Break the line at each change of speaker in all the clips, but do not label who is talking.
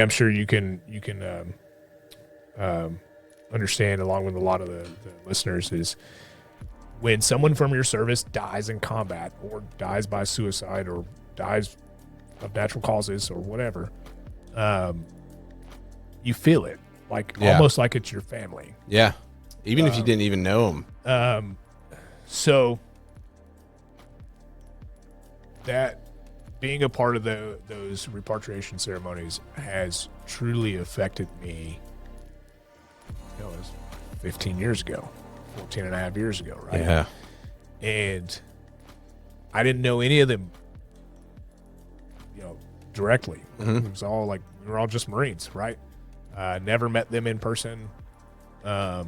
I'm sure you can understand, along with a lot of the listeners, is when someone from your service dies in combat or dies by suicide or dies of natural causes or whatever, you feel it almost like it's your family.
Yeah. Even if you didn't even know them.
So that being a part of those repatriation ceremonies has truly affected me. It was 15 years ago, 14 and a half years ago, right?
Yeah.
And I didn't know any of them, directly.
Mm-hmm.
It was all we were all just Marines, right? Never met them in person. But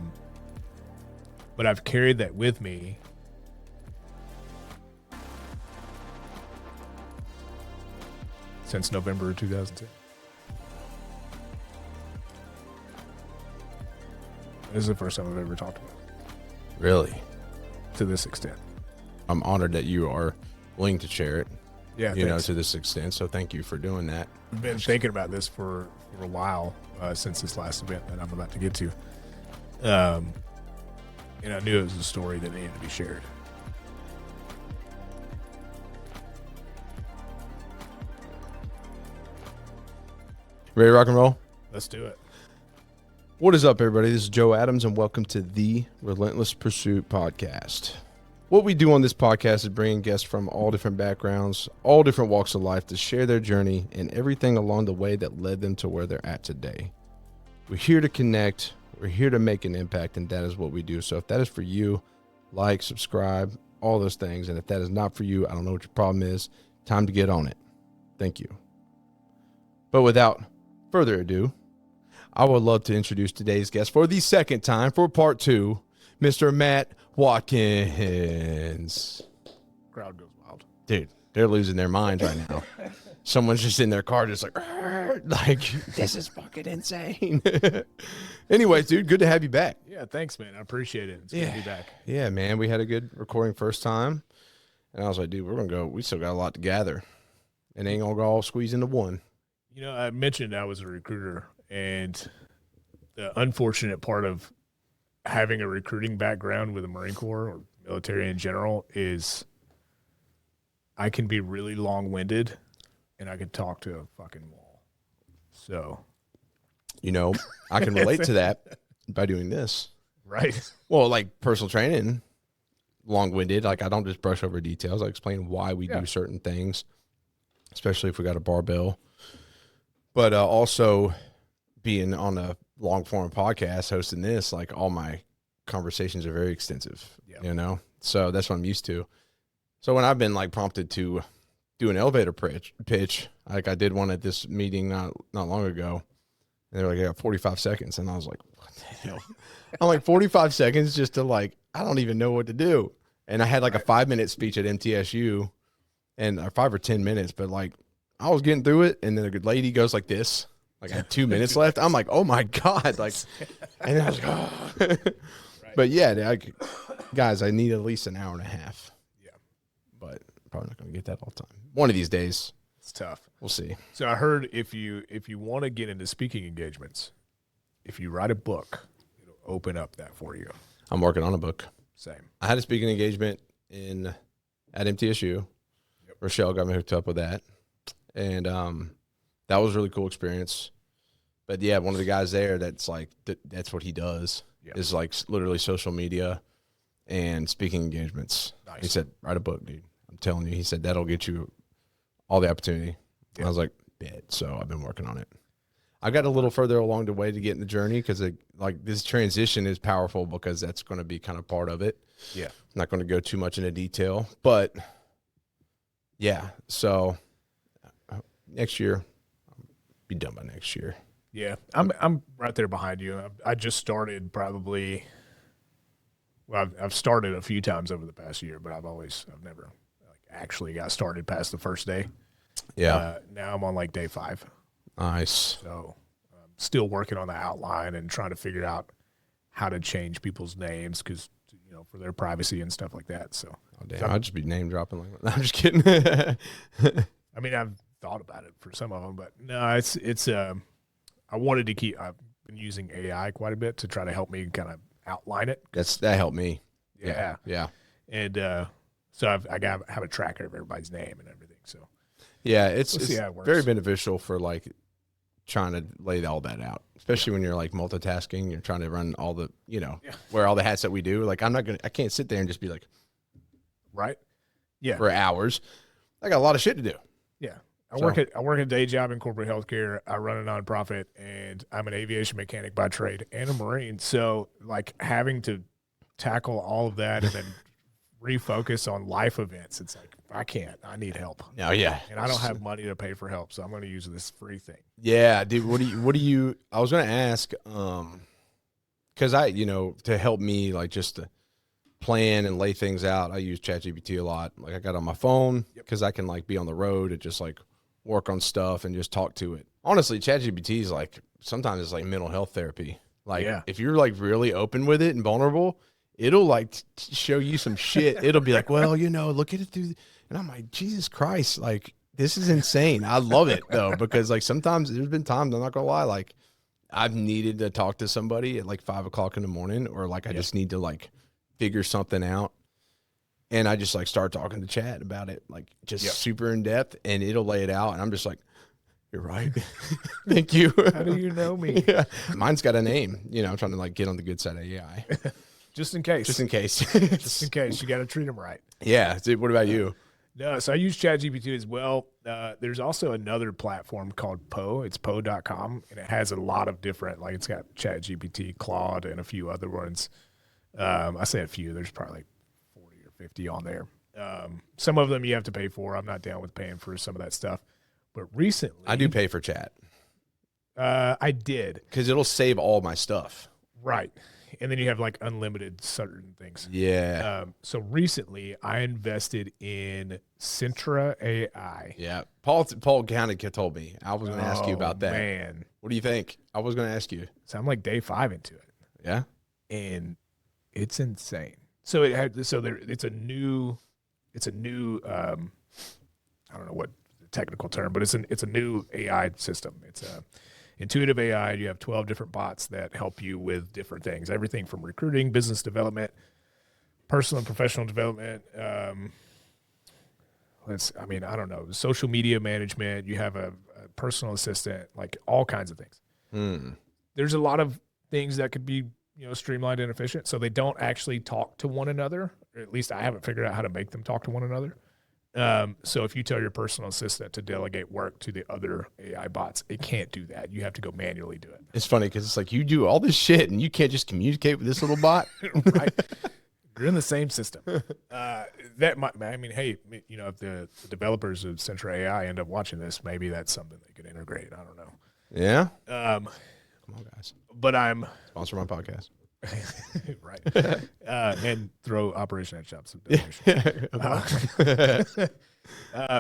I've carried that with me. Since November of 2010. This is the first time I've ever talked about it.
Really?
To this extent.
I'm honored that you are willing to share it.
Yeah,
to this extent. So thank you for doing that.
I've been thinking about this for a while since this last event that I'm about to get to. And I knew it was a story that needed to be shared.
Ready to rock and roll?
Let's do it.
What is up, everybody? This is Joe Adams, and welcome to the Relentless Pursuit Podcast. What we do on this podcast is bring in guests from all different backgrounds, all different walks of life to share their journey and everything along the way that led them to where they're at today. We're here to connect. We're here to make an impact, and that is what we do. So if that is for you, like, subscribe, all those things. And if that is not for you, I don't know what your problem is. Time to get on it. Thank you. But without further ado, I would love to introduce today's guest for the second time for part 2, Mr. Matt Watkins.
Crowd goes wild.
Dude, they're losing their minds right now. Someone's just in their car just like, this is fucking insane. Anyways, dude, good to have you back.
Yeah, thanks, man. I appreciate it. It's good to be back.
Yeah, man, we had a good recording first time. And I was like, dude, we're going to go. We still got a lot to gather. It ain't going to all squeeze into one.
I mentioned I was a recruiter, and the unfortunate part of having a recruiting background with the Marine Corps or military in general is I can be really long-winded, and I could talk to a fucking wall. So,
I can relate to that by doing this.
Right.
Well, like personal training, long-winded. Like I don't just brush over details. I explain why we do certain things, especially if we got a barbell. But also being on a long-form podcast, hosting this, like all my conversations are very extensive, So that's what I'm used to. So when I've been like prompted to do an elevator pitch, like I did one at this meeting not long ago, and they're like, I got 45 seconds. And I was like, what the hell? I'm like, 45 seconds just to I don't even know what to do. And I had like a 5-minute speech at MTSU and 5 or 10 minutes, but I was getting through it, and then a good lady goes like this. I had 2 minutes left. I'm like, oh my God. And then I was like, oh. Right. But yeah, guys, I need at least an hour and a half.
Yeah.
But probably not going to get that all the time. One of these days.
It's tough.
We'll see.
So I heard if you want to get into speaking engagements, if you write a book, it'll open up that for you.
I'm working on a book.
Same.
I had a speaking engagement at MTSU. Yep. Rochelle got me hooked up with that. And that was a really cool experience. But yeah, one of the guys there that's that's what he does is literally social media and speaking engagements. Nice. He said, write a book, dude. I'm telling you. He said, that'll get you all the opportunity. Yep. I was like, bet. So I've been working on it. I got a little further along the way to get in the journey because this transition is powerful because that's going to be kind of part of it. Yeah. I'm not going to go too much into detail, but yeah. So next year, I'll be done by next year.
Yeah, I'm right there behind you. I just started I've started a few times over the past year, but I've never actually got started past the first day.
Yeah.
Now I'm on day 5.
Nice.
So I'm still working on the outline and trying to figure out how to change people's names because, for their privacy and stuff like that. So,
I'd just be name dropping. I'm just kidding.
I mean, I've thought about it for some of them, but no, it's I wanted to keep. I've been using AI quite a bit to try to help me kind of outline it.
That helped me.
Yeah.
Yeah.
And so have a tracker of everybody's name and everything. So
yeah, it's
see how it works.
very beneficial for like trying to lay all that out, especially when you're like multitasking. You're trying to run all the, wear all the hats that we do. Like I can't sit there and just be like,
right. Yeah.
For hours. I got a lot of shit to do.
Yeah. I work a day job in corporate healthcare. I run a nonprofit, and I'm an aviation mechanic by trade and a Marine. So like having to tackle all of that and then refocus on life events, it's like, I can't. I need help.
Oh yeah.
And I don't have money to pay for help, so I'm going to use this free thing.
Yeah, dude. What do you? I was going to ask, because to help me like just to plan and lay things out, I use ChatGPT a lot. Like I got on my phone because I can like be on the road and just like work on stuff and just talk to it. Honestly, ChatGPT is like sometimes it's like mental health therapy. Like if you're like really open with it and vulnerable, it'll like show you some shit. It'll be like, well, look at it through. And I'm like, Jesus Christ, like this is insane. I love it though, because like sometimes there's been times, I'm not gonna lie, like I've needed to talk to somebody at like 5 o'clock in the morning, or like I just need to like figure something out. And I just like start talking to chat about it, like just super in depth, and it'll lay it out. And I'm just like, you're right. Thank you.
How do you know me?
Yeah. Mine's got a name, I'm trying to like get on the good side of AI.
Just in case.
Just in case.
Just in case. You got to treat them right.
Yeah. Dude, what about you?
No, so I use ChatGPT as well. There's also another platform called Poe. It's Poe.com, and it has a lot of different, like it's got ChatGPT, Claude, and a few other ones. I say a few. There's probably like 40 or 50 on there. Some of them you have to pay for. I'm not down with paying for some of that stuff. But recently...
I do pay for chat.
I did.
Because it'll save all my stuff.
Right. And then you have like unlimited certain things.
Yeah.
So recently I invested in Centra AI.
Yeah. Paul kind of told me. I was going to ask you about that.
Man.
What do you think? I was going to ask you.
So I'm like day 5 into it.
Yeah.
And it's insane. So it's a new I don't know what the technical term, but it's a new AI system. It's a intuitive AI. You have 12 different bots that help you with different things, everything from recruiting, business development, personal and professional development. I don't know, social media management. You have a personal assistant, like all kinds of things. There's a lot of things that could be, streamlined and efficient. So they don't actually talk to one another, or at least I haven't figured out how to make them talk to one another. So if you tell your personal assistant to delegate work to the other AI bots, it can't do that. You have to go manually do it.
It's funny because it's like you do all this shit and you can't just communicate with this little bot.
Right. You're in the same system. That might, hey, if the developers of Centra AI end up watching this, maybe that's something they could integrate. I don't know.
Yeah.
Come
on, guys.
But I'm
sponsor my podcast.
Right. And throw Operation Headshots.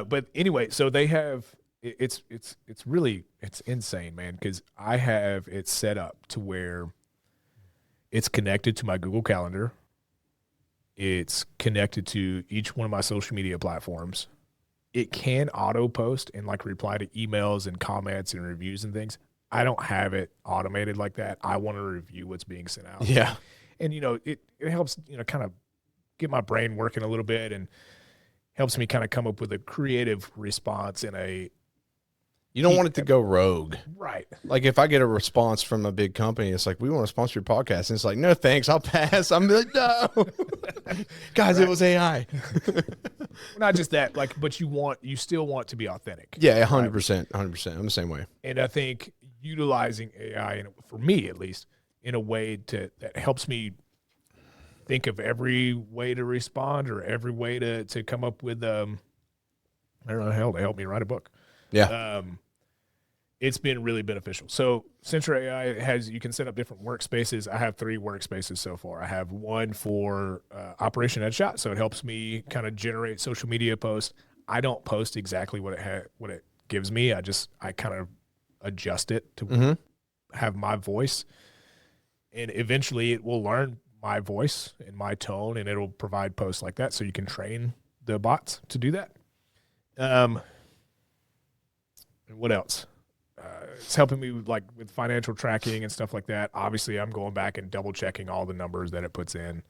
But anyway, so they have it's insane, man, because I have it set up to where it's connected to my Google Calendar. It's connected to each one of my social media platforms. It can auto post and like reply to emails and comments and reviews and things. I don't have it automated like that. I want to review what's being sent out.
Yeah.
And, it helps, kind of get my brain working a little bit and helps me kind of come up with a creative response in a...
You don't want it to go rogue.
Right.
Like if I get a response from a big company, it's like, we want to sponsor your podcast. And it's like, no, thanks. I'll pass. I'm like, no. Guys, It was AI.
Not just that, but you still want to be authentic.
Yeah, 100%. 100%. I'm the same way.
And I think utilizing AI, for me at least, in a way that helps me think of every way to respond or every way to come up with, I don't know, hell, to help me write a book.
Yeah.
It's been really beneficial. So Centra AI you can set up different workspaces. I have 3 workspaces so far. I have one for Operation Headshot. So it helps me kind of generate social media posts. I don't post exactly what it gives me. I kind of adjust it to have my voice. And eventually it will learn my voice and my tone, and it'll provide posts like that. So you can train the bots to do that. And what else? it's helping me with financial tracking and stuff like that. Obviously, I'm going back and double checking all the numbers that it puts in,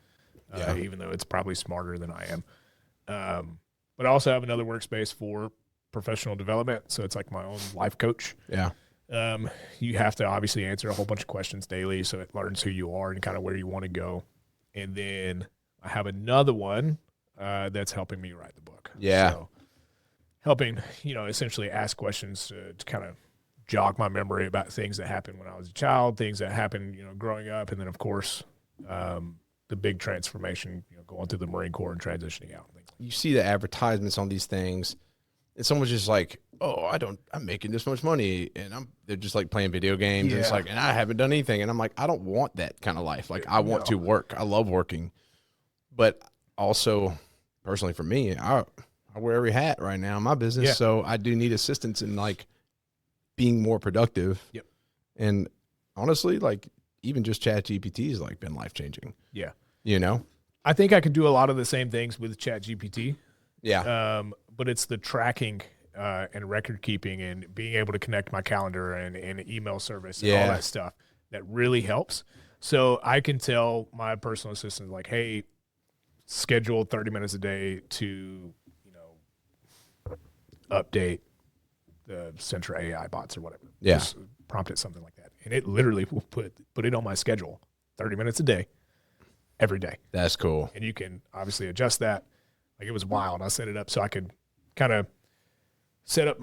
even though it's probably smarter than I am. But I also have another workspace for professional development. So it's like my own life coach.
Yeah.
You have to obviously answer a whole bunch of questions daily, so it learns who you are and kind of where you want to go. And then I have another one that's helping me write the book.
Yeah.
So helping, essentially ask questions to kind of jog my memory about things that happened when I was a child, things that happened, growing up. And then, of course, the big transformation, going through the Marine Corps and transitioning out.
You see the advertisements on these things, and someone's just like, "Oh, I'm making this much money," and they're just like playing video games.
Yeah.
And it's like, and I haven't done anything, and I'm like, I don't want that kind of life. Like, I want to work. I love working, but also, personally for me, I wear every hat right now in my business, so I do need assistance in like being more productive.
Yep.
And honestly, like even just ChatGPT has like been life changing.
Yeah.
I
think I could do a lot of the same things with ChatGPT.
Yeah.
But it's the tracking and record keeping and being able to connect my calendar and email service and all that stuff that really helps. So I can tell my personal assistant, like, hey, schedule 30 minutes a day to, update the Centra AI bots or whatever.
Yeah.
Just prompt it something like that. And it literally will put it on my schedule, 30 minutes a day, every day.
That's cool.
And you can obviously adjust that. Like, it was wild. I set it up so I could kind of set up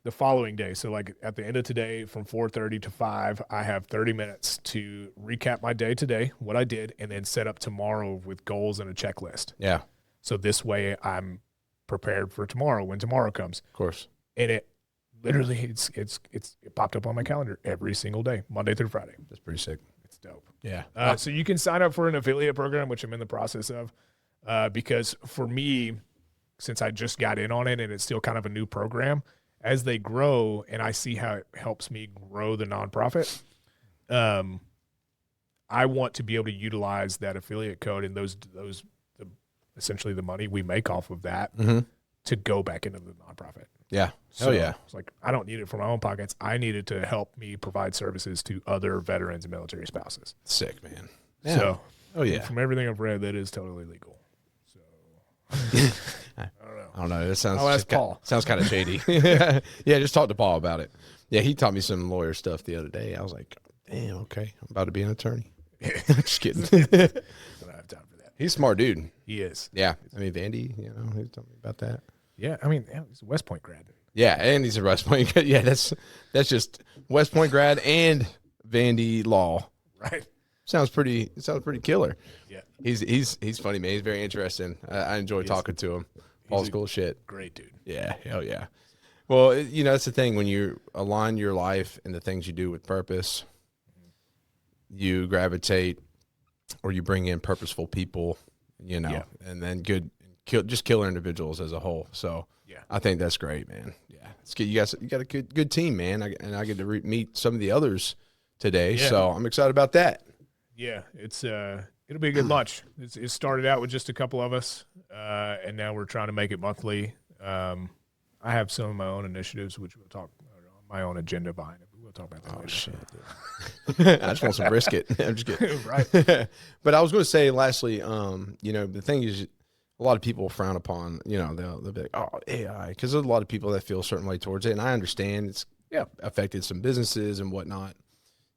the following day. So like at the end of today from 4:30 to 5, I have 30 minutes to recap my day today, what I did, and then set up tomorrow with goals and a checklist.
Yeah.
So this way I'm prepared for tomorrow when tomorrow comes.
Of course.
And it literally it popped up on my calendar every single day, Monday through Friday.
That's pretty sick.
It's dope.
Yeah.
So you can sign up for an affiliate program, which I'm in the process of, because for me, since I just got in on it and it's still kind of a new program, as they grow and I see how it helps me grow the nonprofit, I want to be able to utilize that affiliate code and those essentially the money we make off of that to go back into the nonprofit.
Yeah.
So
yeah.
it's like, I don't need it for my own pockets. I need it to help me provide services to other veterans and military spouses.
Sick, man.
Yeah. So, from everything I've read, that is totally legal. So, I don't know.
That sounds.
I'll ask Paul.
Sounds kind of shady. Yeah, just talk to Paul about it. Yeah, he taught me some lawyer stuff the other day. I was like, damn, okay, I'm about to be an attorney. Just kidding.
I don't have time for that.
He's a smart dude.
He is.
Yeah, I mean, Vandy, he told me about that.
Yeah, I mean, he's a West Point grad.
Yeah, and he's a West Point grad. Yeah, that's just West Point grad and Vandy law.
Right.
Sounds pretty killer.
Yeah.
He's funny, man. He's very interesting. I enjoy talking to him. Paul's cool shit.
Great dude.
Yeah, hell yeah. Well, that's the thing. When you align your life and the things you do with purpose, you gravitate or you bring in purposeful people, and then killer individuals as a whole. So
yeah,
I think that's great, man. Yeah, it's good. You got a good team, man. And I get to meet some of the others today. Yeah. So I'm excited about that.
Yeah, it'll be a good launch. It started out with just a couple of us, and now we're trying to make it monthly. I have some of my own initiatives, which we'll talk my own agenda behind it. But we'll talk about that.
Oh shit! I just want some brisket. I'm just kidding.
Right.
But I was going to say, lastly, the thing is, a lot of people frown upon, they'll be like, oh, AI, because there's a lot of people that feel a certain way towards it, and I understand it's affected some businesses and whatnot,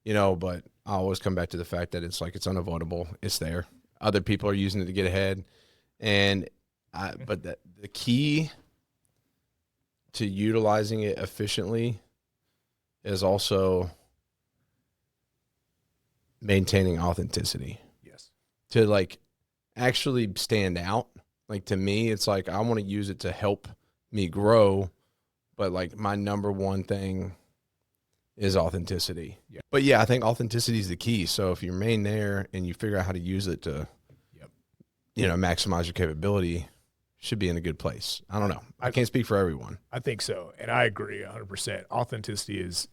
but I always come back to the fact that it's unavoidable. It's there. Other people are using it to get ahead, but the key to utilizing it efficiently is also maintaining authenticity.
Yes.
To actually stand out. To me, it's I want to use it to help me grow, but my number one thing is authenticity.
Yeah.
But yeah, I think authenticity is the key. So if you remain there and you figure out how to use it to, maximize your capability, should be in a good place. I don't know. I can't speak for everyone.
I think so. And I agree 100%. Authenticity is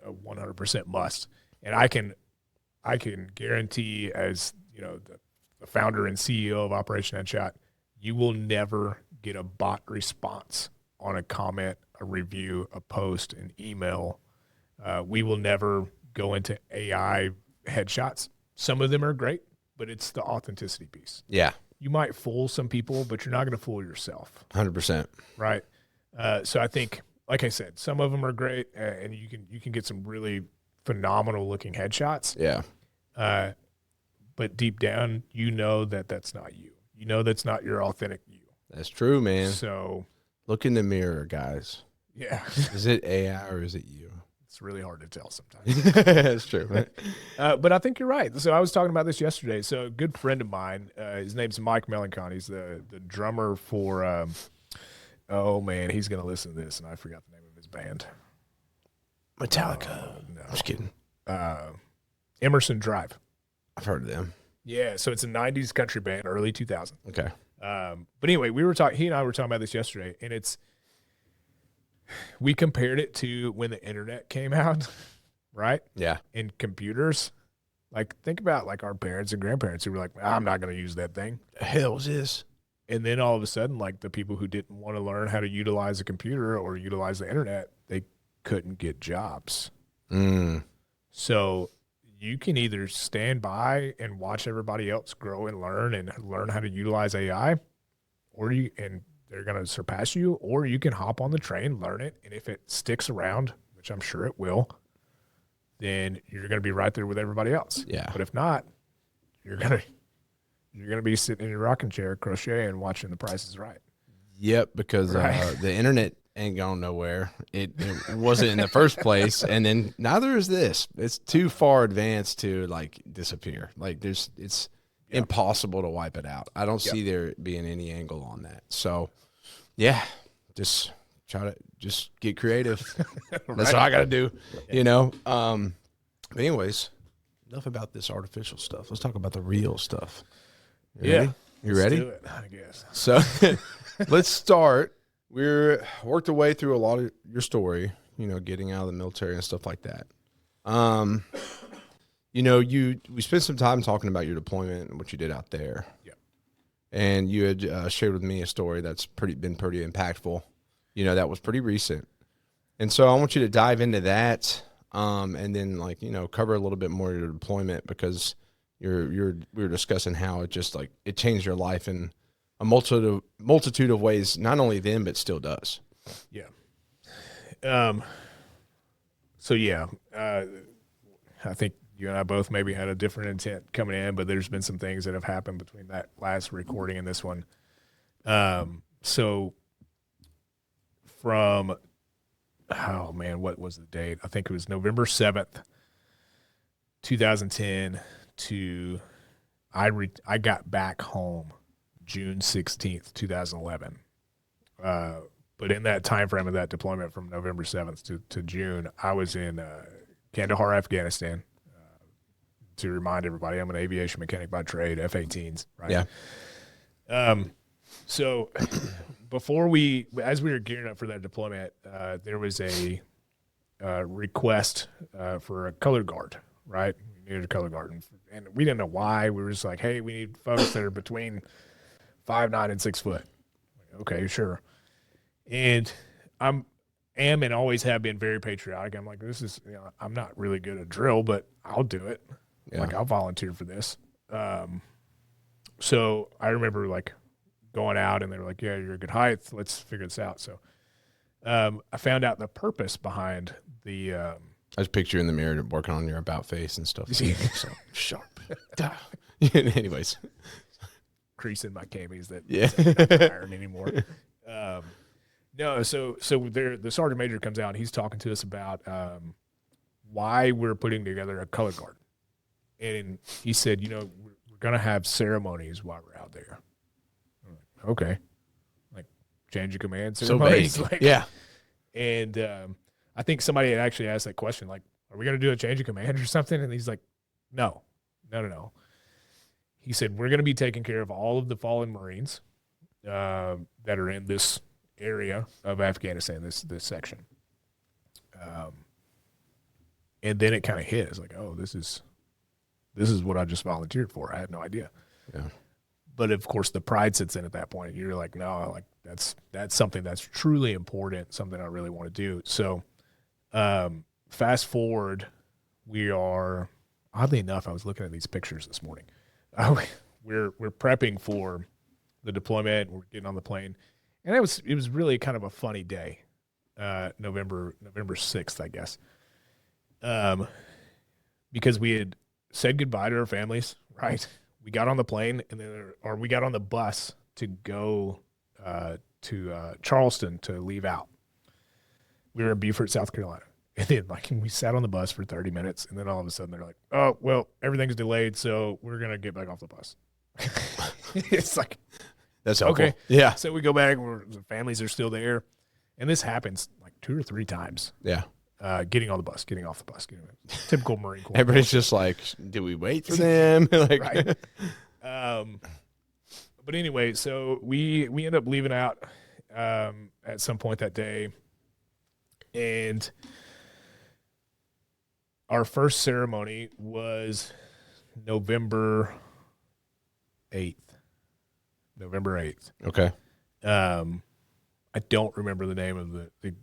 a 100% must. And I can guarantee, as the founder and CEO of Operation Headshot, you will never get a bot response on a comment, a review, a post, an email, We will never go into AI headshots. Some of them are great, but it's the authenticity piece.
Yeah.
You might fool some people, but you're not going to fool yourself.
100%.
Right. So I think, like I said, some of them are great, and you can get some really phenomenal looking headshots.
Yeah.
But deep down, you know that that's not you. You know that's not your authentic you.
That's true, man.
So
look in the mirror, guys.
Yeah.
Is it AI or is it you?
It's really hard to tell sometimes.
That's true. Right?
But I think you're right. So I was talking about this yesterday. So a good friend of mine, his name's Mike Melancon. He's the drummer for, oh man, he's going to listen to this, and I forgot the name of his band.
Metallica.
No.
I'm just kidding.
Emerson Drive.
I've heard of them.
Yeah, so it's a 90s country band, early 2000s.
Okay.
But anyway, he and I were talking about this yesterday, and we compared it to when the internet came out, right?
Yeah.
And computers. Like, think about like our parents and grandparents who were like, I'm not going to use that thing.
The hell was this?
And then all of a sudden, like the people who didn't want to learn how to utilize a computer or utilize the internet, they couldn't get jobs. So you can either stand by and watch everybody else grow and learn how to utilize AI, and they're going to surpass you, or you can hop on the train, learn it, and if it sticks around, which I'm sure it will, then you're going to be right there with everybody else.
Yeah.
But if not, you're going to be sitting in your rocking chair, crocheting, watching The Price is Right.
Yep, because the internet ain't going nowhere. It wasn't in the first place, and then neither is this. It's too far advanced to like disappear. Like it's impossible to wipe it out. I don't see there being any angle on that. So, yeah, just try to just get creative. That's what I got to do, you know. But anyways, enough about this artificial stuff. Let's talk about the real stuff. You ready? You ready?
Let's do it, I guess.
So let's start. We're worked our way through a lot of your story, you know, getting out of the military and stuff like that. You know, we spent some time talking about your deployment and what you did out there.
Yeah.
And you had shared with me a story that's been pretty impactful. You know, that was pretty recent. And so I want you to dive into that, and then like, you know, cover a little bit more of your deployment, because we were discussing how it just like it changed your life in a multitude of ways, not only then, but still does.
Yeah. So yeah, I think you and I both maybe had a different intent coming in, but there's been some things that have happened between that last recording and this one. So from, oh man, what was the date? I think it was November 7th, 2010 to I got back home June 16th, 2011. But in that time frame of that deployment from November 7th to June, I was in Kandahar, Afghanistan. To remind everybody, I'm an aviation mechanic by trade, F-18s, right?
Yeah.
So as we were gearing up for that deployment, there was a request for a color guard, right? We needed a color guard. And we didn't know why. We were just like, hey, we need folks that are between 5'9" and 6 foot. Okay, sure. And am and always have been very patriotic. I'm like, this is, you know, I'm not really good at drill, but I'll do it. Yeah. Like, I'll volunteer for this. So I remember like going out and they were like, yeah, you're a good height. Let's figure this out. So I found out the purpose behind the.
I just picture you in the mirror working on your about face and stuff. Like so sharp. Anyways.
Crease in my camis that
not
iron anymore. No, so there, the sergeant major comes out and he's talking to us about why we're putting together a color guard. And he said, you know, we're going to have ceremonies while we're out there. I'm like, okay. Like change of command ceremonies.
So vague.
Like,
yeah.
And I think somebody had actually asked that question, like, are we going to do a change of command or something? And he's like, no. He said, we're going to be taking care of all of the fallen Marines that are in this area of Afghanistan, this section. And then it kind of hit. It's like, oh, this is what I just volunteered for. I had no idea.
Yeah.
But of course, the pride sits in at that point. You're like, no, like that's something that's truly important, something I really want to do. So fast forward, we are, oddly enough, I was looking at these pictures this morning. We're prepping for the deployment. We're getting on the plane, and it was really kind of a funny day, November 6th, I guess, because we had said goodbye to our families. Right, we got on the plane, or we got on the bus to go to Charleston to leave out. We were in Beaufort, South Carolina. And then, we sat on the bus for 30 minutes, and then all of a sudden they're like, "Oh, well, everything's delayed, so we're gonna get back off the bus." It's like,
that's helpful.
Okay,
yeah.
So we go back. The families are still there, and this happens like 2 or 3 times.
Yeah.
Getting on the bus, getting off the bus, typical Marine Corps.
Everybody's just like, "Did we wait for them?" Like,
right. But anyway, so we end up leaving out at some point that day, and our first ceremony was November 8th.
Okay.
I don't remember the name of the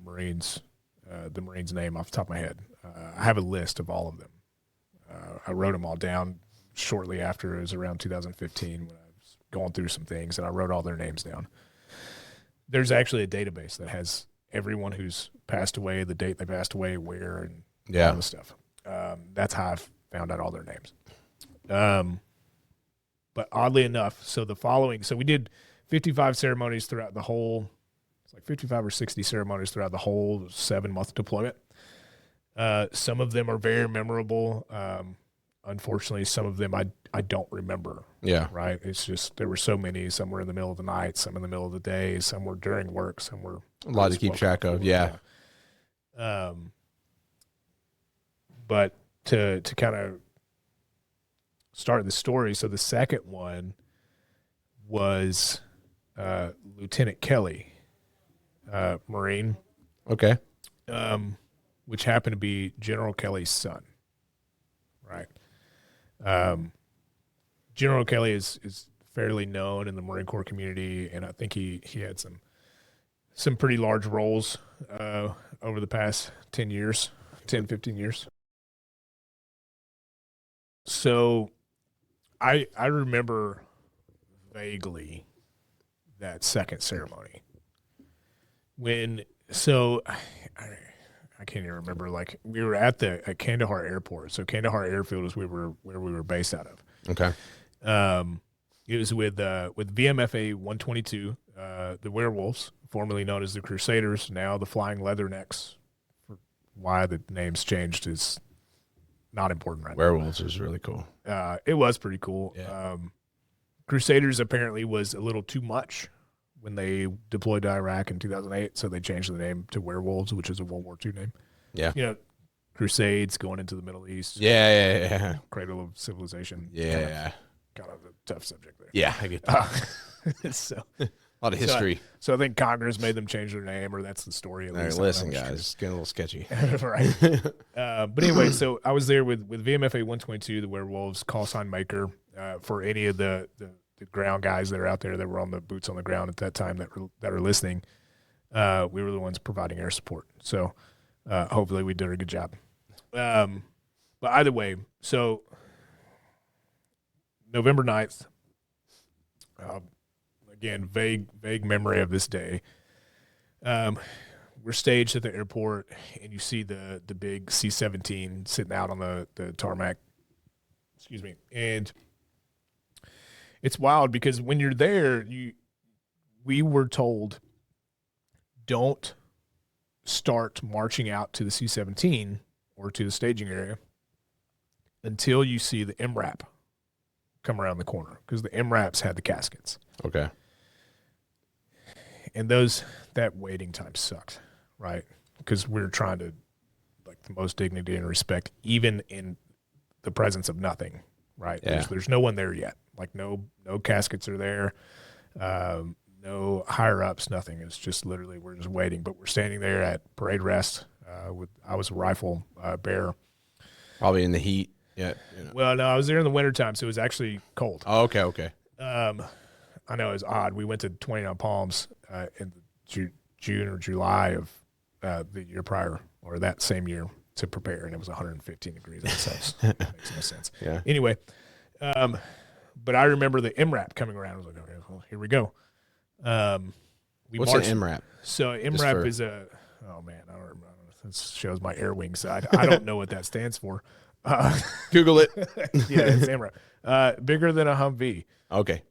Marines, the Marines' name off the top of my head. I have a list of all of them. I wrote them all down shortly after. It was around 2015 when I was going through some things, and I wrote all their names down. There's actually a database that has everyone who's passed away, the date they passed away, where, and all the stuff. That's how I found out all their names. But oddly enough, so we did 55 ceremonies throughout the whole, it's like 55 or 60 ceremonies throughout the whole 7-month deployment. Some of them are very memorable. Unfortunately, some of them I don't remember.
Yeah.
Right. It's just, there were so many. Some were in the middle of the night, some in the middle of the day, some were during work, some were
a lot to keep track of. Yeah.
But to kind of start the story, so the second one was Lieutenant Kelly, Marine.
Okay.
Which happened to be General Kelly's son. Right. General Kelly is fairly known in the Marine Corps community, and I think he had some pretty large roles over the past 10 years, 10, 15 years. So I remember vaguely that second ceremony. I can't even remember. Like, we were at Kandahar Airport. So Kandahar Airfield is where we were based out of.
Okay.
It was with VMFA 122, the Werewolves, formerly known as the Crusaders, now the Flying Leathernecks. Why the name's changed is not important right
Werewolves is really cool.
It was pretty cool.
Yeah.
Crusaders apparently was a little too much when they deployed to Iraq in 2008, so they changed the name to Werewolves, which is a World War II name.
Yeah.
Crusades going into the Middle East.
Yeah.
Cradle of civilization.
Yeah.
Kind of a tough subject there.
Yeah, I get that.
So
a lot of history.
So I think Congress made them change their name, or that's the story. At least.
Listen, guys, it's getting a little sketchy.
Right. But anyway, so I was there with VMFA 122, the Werewolves, call sign maker, for any of the ground guys that are out there that were on the boots on the ground at that time that are listening. We were the ones providing air support. So hopefully we did a good job. But either way, so November 9th, again, vague memory of this day. We're staged at the airport, and you see the big C-17 sitting out on the tarmac. Excuse me. And it's wild because when you're there, we were told, don't start marching out to the C-17 or to the staging area until you see the MRAP come around the corner, because the MRAPs had the caskets.
Okay.
And that waiting time sucked, right? Because we're trying to, like, the most dignity and respect, even in the presence of nothing, right?
Yeah.
There's no one there yet. Like, no caskets are there, no higher ups, nothing. It's just literally we're just waiting. But we're standing there at parade rest. I was a rifle bearer.
Probably in the heat. Yeah.
Well, no, I was there in the wintertime, so it was actually cold.
Oh, okay.
I know it was odd. We went to 29 Palms in June or July of the year prior, or that same year. to prepare, and it was 115 degrees outside. That makes no sense.
Yeah.
Anyway, but I remember the MRAP coming around. I was like, okay, well, here we go.
What's an MRAP?
So MRAP is a, oh man, I don't remember. This shows my air wing side. I don't know what that stands for.
Google it.
Yeah, it's MRAP. Bigger than a Humvee.
Okay.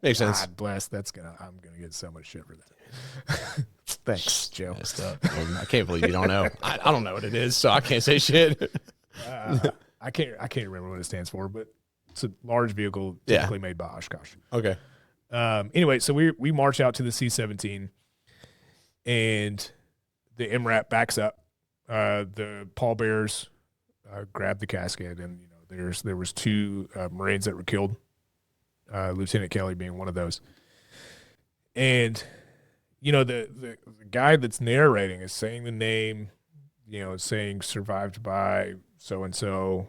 Makes sense.
God bless. I'm gonna get so much shit for that. Thanks, Joe.
I can't believe you don't know. I don't know what it is, so I can't say shit.
I can't remember what it stands for, but it's a large vehicle typically made by Oshkosh.
Okay.
Anyway, so we march out to the C-17, and the MRAP backs up. The pallbearers grab the casket, and there was 2 Marines that were killed. Lieutenant Kelly being one of those. And the guy that's narrating is saying the name, saying survived by so and so.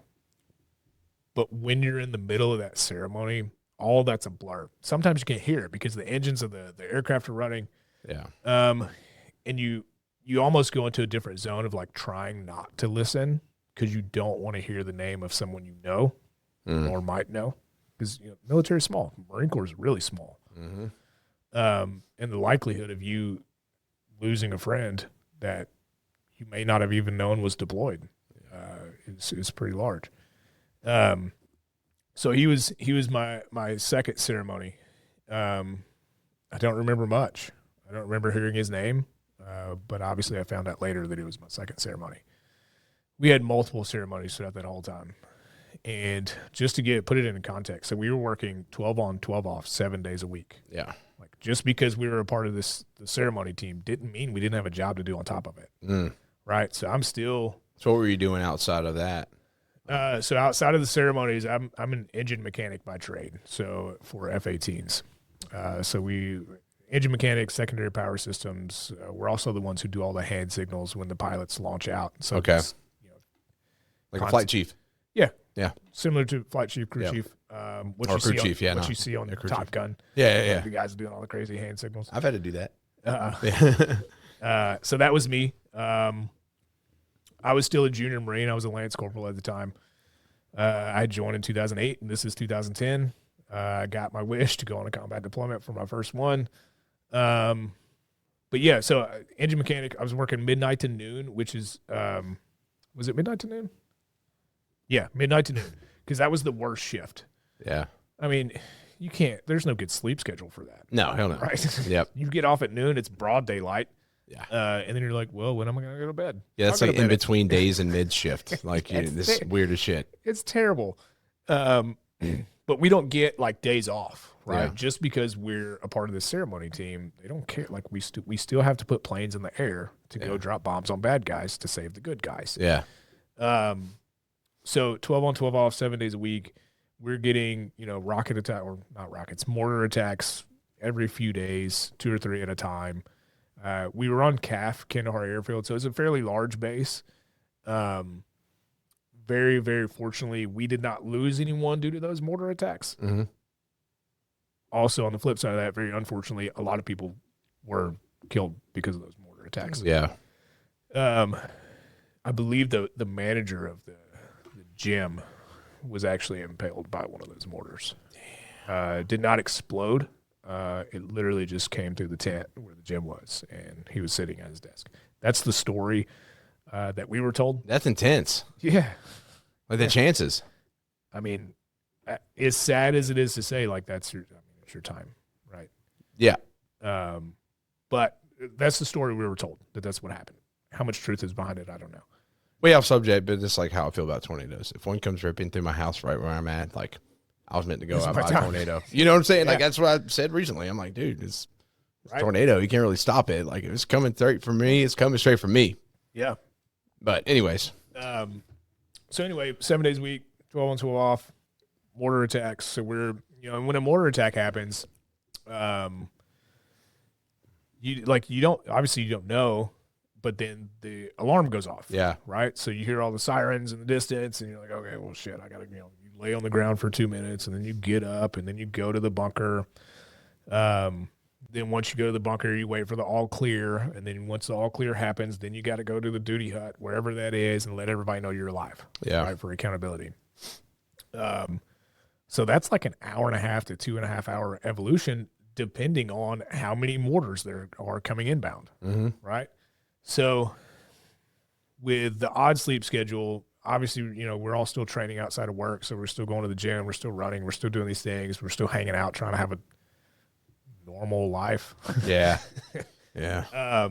But when you're in the middle of that ceremony, all that's a blur. Sometimes you can't hear it because the engines of the aircraft are running.
Yeah.
And you almost go into a different zone of like trying not to listen because you don't want to hear the name of someone you know or might know. Because military is small. Marine Corps is really small.
Mm-hmm.
And the likelihood of you losing a friend that you may not have even known was deployed is pretty large. So he was my second ceremony. I don't remember much. I don't remember hearing his name, but obviously I found out later that it was my second ceremony. We had multiple ceremonies throughout that whole time. And just to put it in context, so we were working 12 on, 12 off, 7 days a week.
Yeah.
Like just because we were a part of the ceremony team didn't mean we didn't have a job to do on top of it. Right. So I'm still.
So what were you doing outside of that?
So outside of the ceremonies, I'm an engine mechanic by trade. So for F-18s, engine mechanics, secondary power systems. We're also the ones who do all the hand signals when the pilots launch out. So
okay. Like a flight chief.
Yeah.
Yeah.
Similar to flight chief, crew chief. What you see on Top Gun.
Yeah.
The guys doing all the crazy hand signals.
I've had to do that.
So that was me. I was still a junior Marine. I was a Lance Corporal at the time. I joined in 2008, and this is 2010. I got my wish to go on a combat deployment for my first one. But yeah, so engine mechanic, I was working midnight to noon, which is, was it midnight to noon? Yeah, midnight to noon, because that was the worst shift.
Yeah.
I mean, there's no good sleep schedule for that.
No, hell no.
Right?
Yep.
You get off at noon, it's broad daylight.
Yeah.
And then you're like, well, when am I going to go to bed?
Yeah, that's like in between days and mid shift. Like this weird as shit.
It's terrible. But we don't get like days off, right?
Yeah.
Just because we're a part of the ceremony team, they don't care. Like we still have to put planes in the air to go drop bombs on bad guys to save the good guys.
Yeah.
So 12 on, 12 off, 7 days a week. We're getting, rocket attack, or not rockets, mortar attacks every few days, 2 or 3 at a time. We were on CAF, Kandahar Airfield, so it's a fairly large base. Very, very fortunately, we did not lose anyone due to those mortar attacks.
Mm-hmm.
Also, on the flip side of that, very unfortunately, a lot of people were killed because of those mortar attacks.
Yeah.
I believe the manager of the gym was actually impaled by one of those mortars. Did not explode. It literally just came through the tent where the gym was, and he was sitting at his desk. That's the story that we were told.
That's intense.
Yeah.
Like the chances.
I mean, as sad as it is to say, like it's your time, right?
Yeah.
But that's the story we were told, that's what happened. How much truth is behind it, I don't know.
Way off subject, but just like how I feel about tornadoes. If one comes ripping through my house right where I'm at, like I was meant to go out by a tornado. You know what I'm saying?
Yeah.
Like that's what I said recently. I'm like, dude, it's
Right.
tornado. You can't really stop it. Like if it's coming straight from me, it's coming straight from me.
Yeah.
But anyways.
So anyway, 7 days a week, 12 on, 12 off, mortar attacks. So we're, when a mortar attack happens, you don't know, but then the alarm goes off.
Yeah.
Right. So you hear all the sirens in the distance and you're like, okay, well shit, I gotta, you lay on the ground for 2 minutes and then you get up and then you go to the bunker. Then once you go to the bunker, you wait for the all clear. And then once the all clear happens, then you got to go to the duty hut, wherever that is, and let everybody know you're alive.
Yeah.
Right, for accountability. So that's like an hour and a half to 2.5 hour evolution, depending on how many mortars there are coming inbound.
Mm-hmm.
Right. So with the odd sleep schedule, obviously, we're all still training outside of work. So we're still going to the gym. We're still running. We're still doing these things. We're still hanging out, trying to have a normal life.
Yeah. Yeah.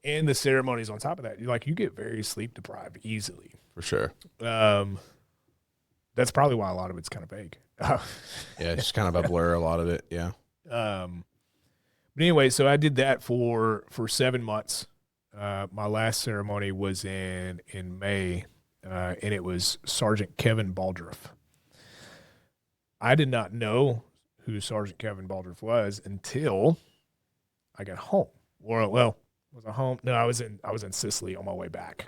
And the ceremonies on top of that, you get very sleep deprived easily.
For sure.
That's probably why a lot of it's kind of vague.
Yeah, it's just kind of a blur, a lot of it. Yeah.
But anyway, so I did that for 7 months. My last ceremony was in May, and it was Sergeant Kevin Baldriff. I did not know who Sergeant Kevin Baldriff was until I got home. Was I home? No, I was in Sicily on my way back.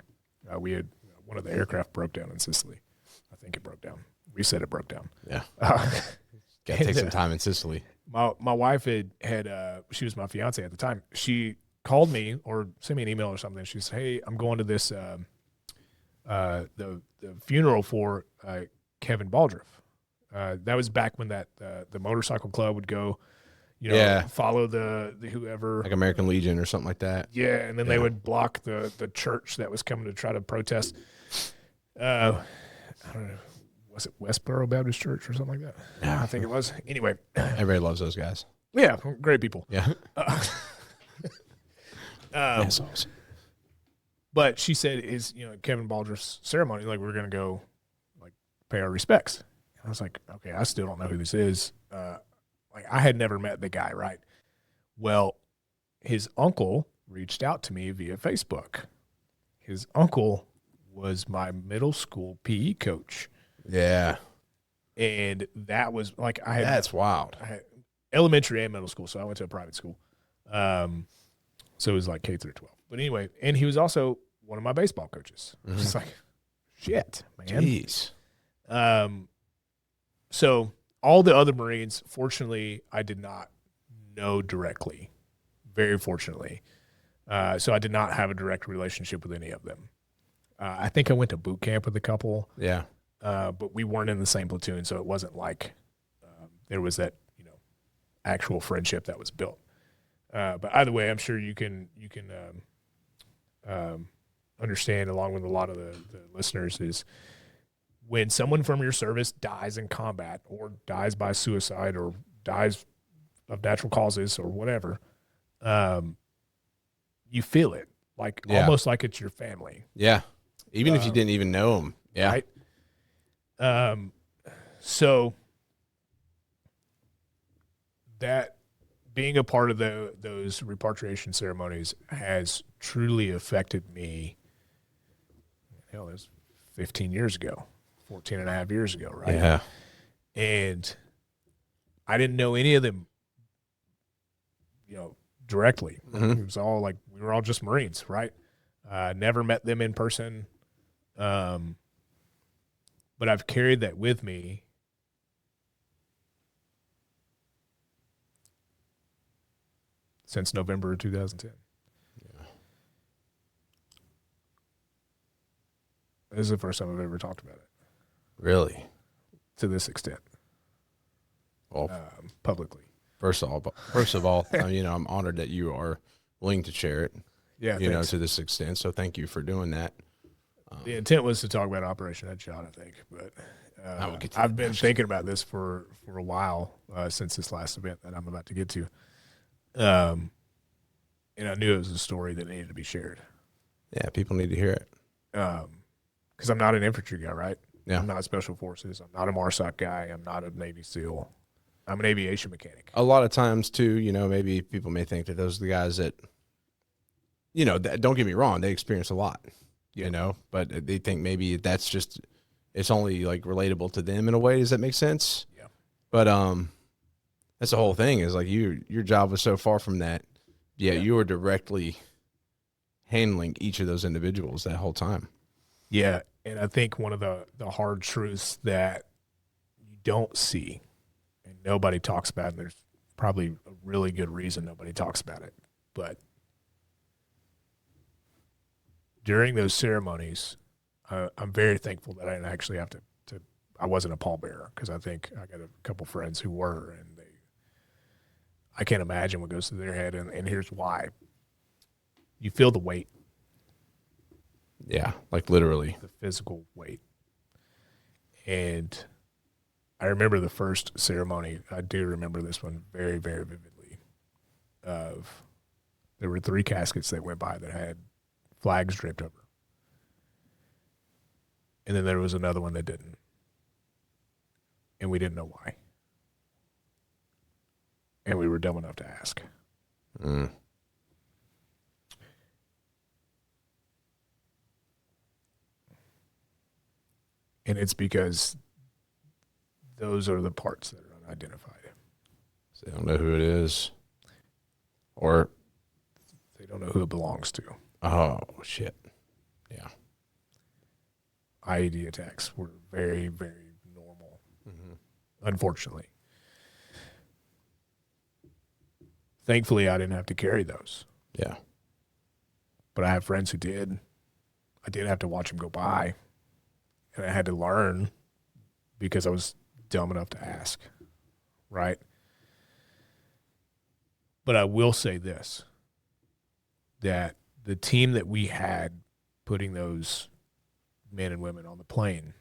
We had one of the aircraft broke down in Sicily. I think it broke down. We said it broke down.
Yeah. Got to take some time in Sicily.
My wife had she was my fiance at the time. She called me or sent me an email or something. She said, "Hey, I'm going to this the funeral for Kevin Baldriff." That was back when the motorcycle club would go, follow the whoever,
like American Legion or something like that.
Yeah, and then they would block the church that was coming to try to protest. I don't know. Was it Westboro Baptist Church or something like that? Yeah, I think it was. Anyway.
Everybody loves those guys.
Yeah, great people.
Yeah.
But she said Kevin Baldriff's ceremony, like we're going to go like pay our respects. And I was like, okay, I still don't know who this is. I had never met the guy, right? Well, his uncle reached out to me via Facebook. His uncle was my middle school PE coach.
Yeah.
And that was like
that's wild.
I had elementary and middle school, so I went to a private school. So it was like K through 12. But anyway, and he was also one of my baseball coaches. Mm-hmm. It's like, shit, man.
Jeez.
So all the other Marines, fortunately, I did not know directly. Very fortunately. So I did not have a direct relationship with any of them. I think I went to boot camp with a couple.
Yeah.
But we weren't in the same platoon, so it wasn't like there was that actual friendship that was built. But either way, I'm sure you can understand, along with a lot of the listeners, is when someone from your service dies in combat or dies by suicide or dies of natural causes or whatever, you feel it almost like it's your family.
Yeah. Even if you didn't even know them. Yeah.
Right? So that being a part of those repatriation ceremonies has truly affected me. Hell, it was 15 years ago, 14 and a half years ago, right?
Yeah.
And I didn't know any of them, directly. Mm-hmm. It was all like, we were all just Marines, right? Never met them in person. But I've carried that with me since November of 2010.
Yeah.
This is the first time I've ever talked about it.
Really?
To this extent.
Well,
publicly.
First of all, I'm honored that you are willing to share it.
Yeah,
to this extent. So thank you for doing that.
The intent was to talk about Operation Headshot, I think, but I've been thinking about this for a while since this last event that I'm about to get to. And I knew it was a story that needed to be shared.
Yeah, people need to hear it.
Because I'm not an infantry guy, right?
Yeah.
I'm not special forces. I'm not a MARSOC guy. I'm not a Navy SEAL. I'm an aviation mechanic.
A lot of times, too, maybe people may think that those are the guys that, don't get me wrong, they experience a lot. But they think maybe that's just, it's only like relatable to them in a way. Does that make sense?
Yeah.
But that's the whole thing is like your job was so far from that. Yeah, you were directly handling each of those individuals that whole time.
Yeah, and I think one of the hard truths that you don't see and nobody talks about, and there's probably a really good reason nobody talks about it. But during those ceremonies, I'm very thankful that I didn't actually have to I wasn't a pallbearer, because I think I got a couple friends who were, and I can't imagine what goes through their head, and here's why. You feel the weight.
Yeah, like literally.
The physical weight. And I remember the first ceremony. I do remember this one very, very vividly. There were 3 caskets that went by that had flags draped over. And then there was another one that didn't. And we didn't know why. And we were dumb enough to ask.
Mm.
And it's because those are the parts that are unidentified.
So they don't know who it is. Or
they don't know who it belongs to.
Oh, shit. Yeah.
IED attacks were very, very normal, unfortunately. Thankfully, I didn't have to carry those.
Yeah.
But I have friends who did. I did have to watch them go by. And I had to learn because I was dumb enough to ask. Right? But I will say this, that the team that we had putting those men and women on the plane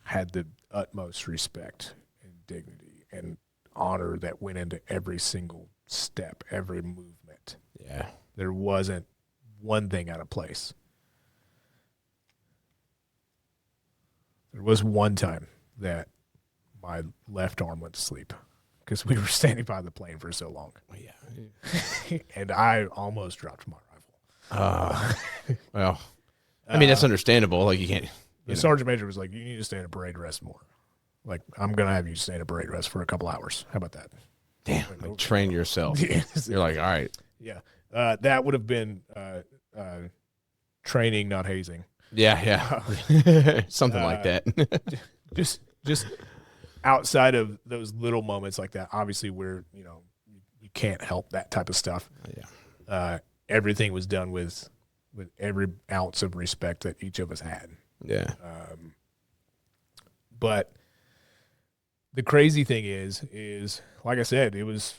had the utmost respect and dignity and honor that went into every single step, every movement.
Yeah.
There wasn't one thing out of place. There was one time that my left arm went to sleep because we were standing by the plane for so long.
Yeah.
And I almost dropped my rifle.
Well, I mean, that's understandable. Like, you can't.
The sergeant major was like, you need to stay in a parade rest more. Like, I'm going to have you stay in a parade rest for a couple hours. How about that?
Damn. Like, train yourself. You're like, all right.
Yeah. That would have been training, not hazing.
Yeah. Something like that.
just outside of those little moments like that, obviously you can't help that type of stuff.
Yeah.
Everything was done with every ounce of respect that each of us had.
Yeah.
But the crazy thing is like I said, it was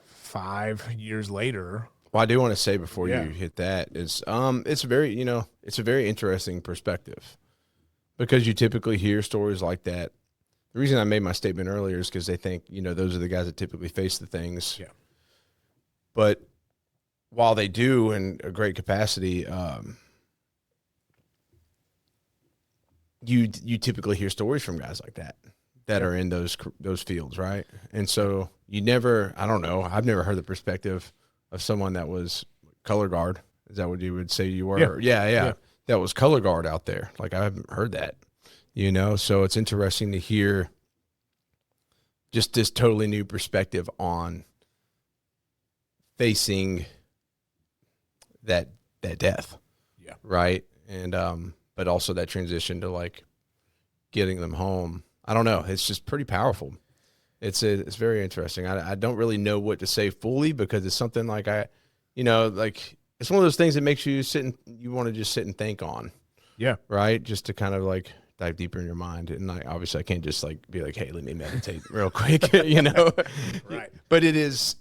5 years later.
Well, I do want to say before you hit that is, it's a very interesting perspective, because you typically hear stories like that. The reason I made my statement earlier is because they think, those are the guys that typically face the things.
Yeah.
But while they do in a great capacity, you typically hear stories from guys like that are in those fields, right? And so I've never heard the perspective of someone that was color guard. Is that what you would say you were? Yeah. That was color guard out there. Like, I haven't heard that, so it's interesting to hear just this totally new perspective on facing that death.
Yeah.
Right. And, but also that transition to like getting them home. I don't know. It's just pretty powerful. It's very interesting. I don't really know what to say fully, because it's something like it's one of those things that makes you you want to just sit and think on.
Yeah.
Right. Just to kind of like dive deeper in your mind. And obviously I can't just like be like, hey, let me meditate real quick,
Right.
But it is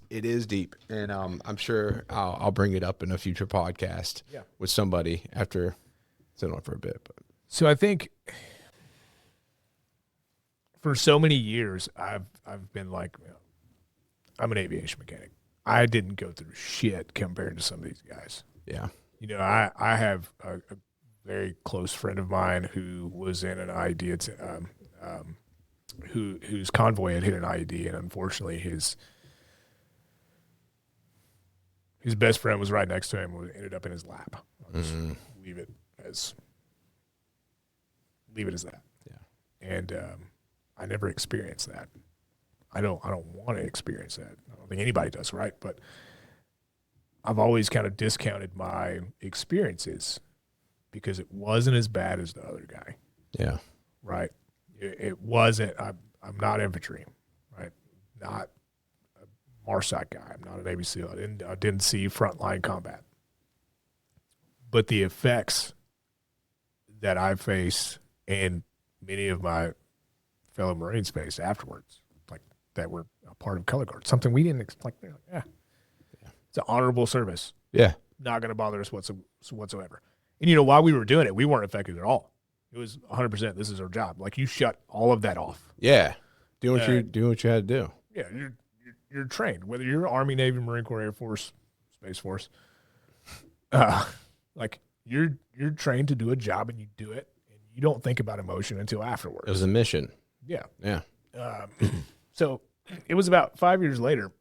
deep. And I'm sure I'll bring it up in a future podcast with somebody after sitting on for a bit. But
so I think for so many years, I've been like, I'm an aviation mechanic. I didn't go through shit compared to some of these guys.
Yeah.
I have a very close friend of mine who was in an IED, whose convoy had hit an IED, and unfortunately his best friend was right next to him, ended up in his lap. I'll just leave it as that.
Yeah.
And I never experienced that. I don't want to experience that. I don't think anybody does, right? But I've always kind of discounted my experiences because it wasn't as bad as the other guy.
Yeah.
Right? It wasn't. I'm not infantry. not a MARSOC guy. I'm not a Navy SEAL. I didn't see frontline combat. But the effects that I faced and many of my fellow Marines faced afterwards, like that were a part of color guard, something we didn't expect. Like, yeah, it's an honorable service.
Yeah.
Not going to bother us whatsoever. And, while we were doing it, we weren't affected at all. It was 100%. This is our job. Like, you shut all of that off.
Yeah. Doing what you had to do.
Yeah. You're trained, whether you're Army, Navy, Marine Corps, Air Force, Space Force. Like, you're trained to do a job, and you do it, and you don't think about emotion until afterwards.
It was a mission.
Yeah.
Yeah.
So it was about 5 years later.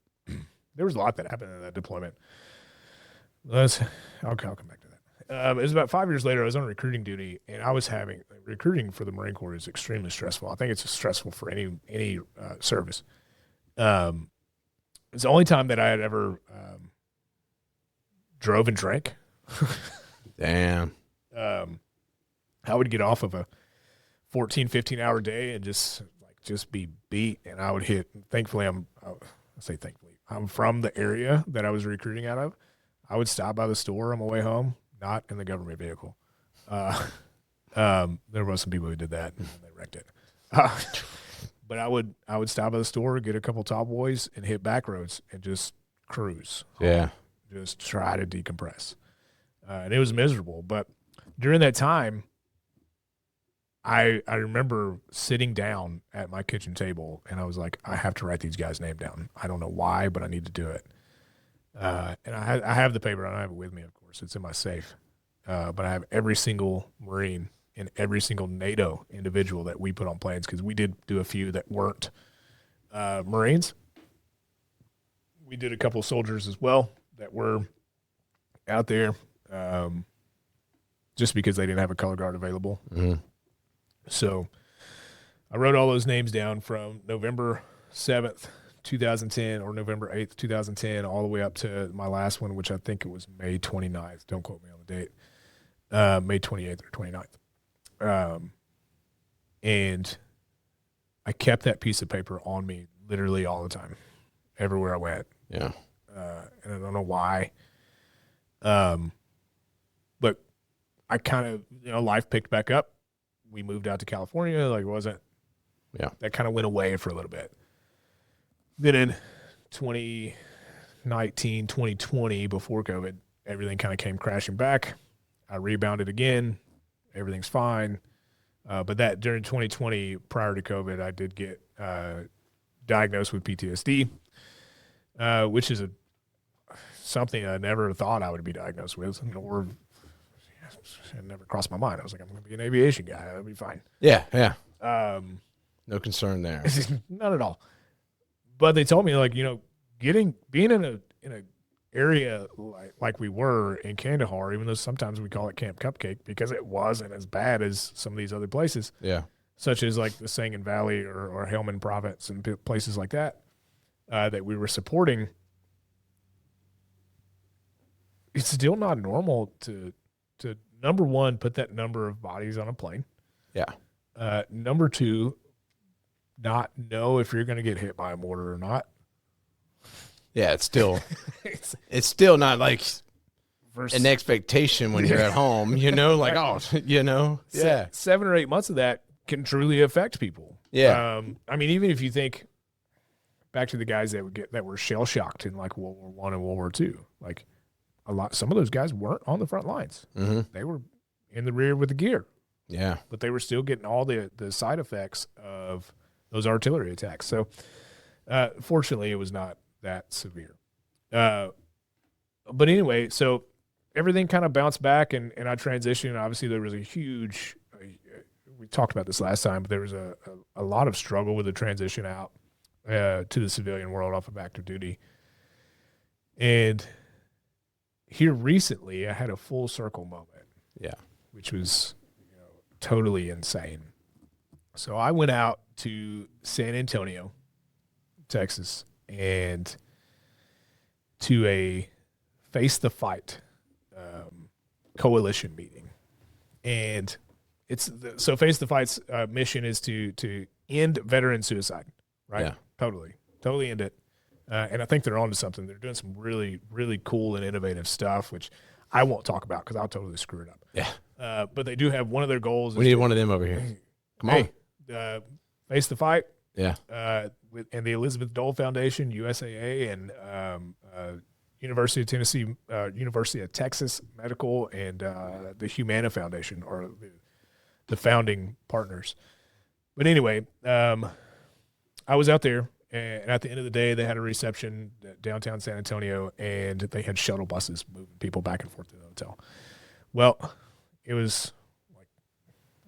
There was a lot that happened in that deployment. I'll come back to that. It was about 5 years later. I was on recruiting duty, and I was recruiting for the Marine Corps is extremely stressful. I think it's stressful for any service. It's the only time that I had ever drove and drank.
Damn.
I would get off of a 14, 15-hour day and just be beat, and I would hit. Thankfully, I'm from the area that I was recruiting out of. I would stop by the store on my way home, not in the government vehicle. There was some people who did that, and they wrecked it. But I would stop by the store, get a couple tall boys, and hit back roads and just cruise.
Yeah.
Just try to decompress. And it was miserable. But during that time, I remember sitting down at my kitchen table, and I was like, I have to write these guys' name down. I don't know why, but I need to do it. And I have the paper. I don't have it with me, of course. It's in my safe. But I have every single Marine and every single NATO individual that we put on planes, because we did do a few that weren't Marines. We did a couple of soldiers as well that were out there just because they didn't have a color guard available.
Mm-hmm.
So I wrote all those names down from November 7th, 2010, or November 8th, 2010, all the way up to my last one, which I think it was May 29th. Don't quote me on the date. May 28th or 29th. And I kept that piece of paper on me literally all the time, everywhere I went.
Yeah.
And I don't know why. But I kind of, life picked back up. We moved out to California. Like, that kind of went away for a little bit. Then in 2019, 2020, before COVID, everything kind of came crashing back. I rebounded again. Everything's fine. But that during 2020, prior to COVID, I did get diagnosed with PTSD, which is something I never thought I would be diagnosed with, or it never crossed my mind. I was like, I'm going to be an aviation guy. That'll be fine.
Yeah, yeah. No concern there.
Not at all. But they told me, like, being in a area like we were in Kandahar, even though sometimes we call it Camp Cupcake because it wasn't as bad as some of these other places.
Yeah.
Such as like the Sangin Valley or Helmand Province and places like that that we were supporting. It's still not normal to number one, put that number of bodies on a plane.
Yeah.
Number two, not know if you're going to get hit by a mortar or not.
Yeah, it's still not like an expectation when you're at home, yeah.
7 or 8 months of that can truly affect people.
Yeah.
I mean, even if you think back to the guys that were shell shocked in like World War I and World War II, like some of those guys weren't on the front lines.
Mm-hmm.
They were in the rear with the gear.
Yeah.
But they were still getting all the side effects of those artillery attacks. So fortunately, it was not that severe. But anyway, so everything kind of bounced back and I transitioned. Obviously, there was a huge, we talked about this last time, but there was a lot of struggle with the transition out to the civilian world off of active duty. And here recently, I had a full circle moment.
Yeah.
Which was totally insane. So I went out to San Antonio, Texas, and to a Face the Fight coalition meeting. And so Face the Fight's mission is to end veteran suicide, right?
Yeah.
Totally. totally into it. And I think they're onto something. They're doing some really, really cool and innovative stuff, which I won't talk about because I'll totally screw it up.
Yeah.
But they do have one of their goals.
We need one of them over here. Come on.
Face the Fight.
Yeah.
And the Elizabeth Dole Foundation, USAA, and University of Tennessee, University of Texas Medical, and the Humana Foundation are the founding partners. But anyway, I was out there, and at the end of the day, they had a reception at downtown San Antonio, and they had shuttle buses moving people back and forth to the hotel. Well, it was like,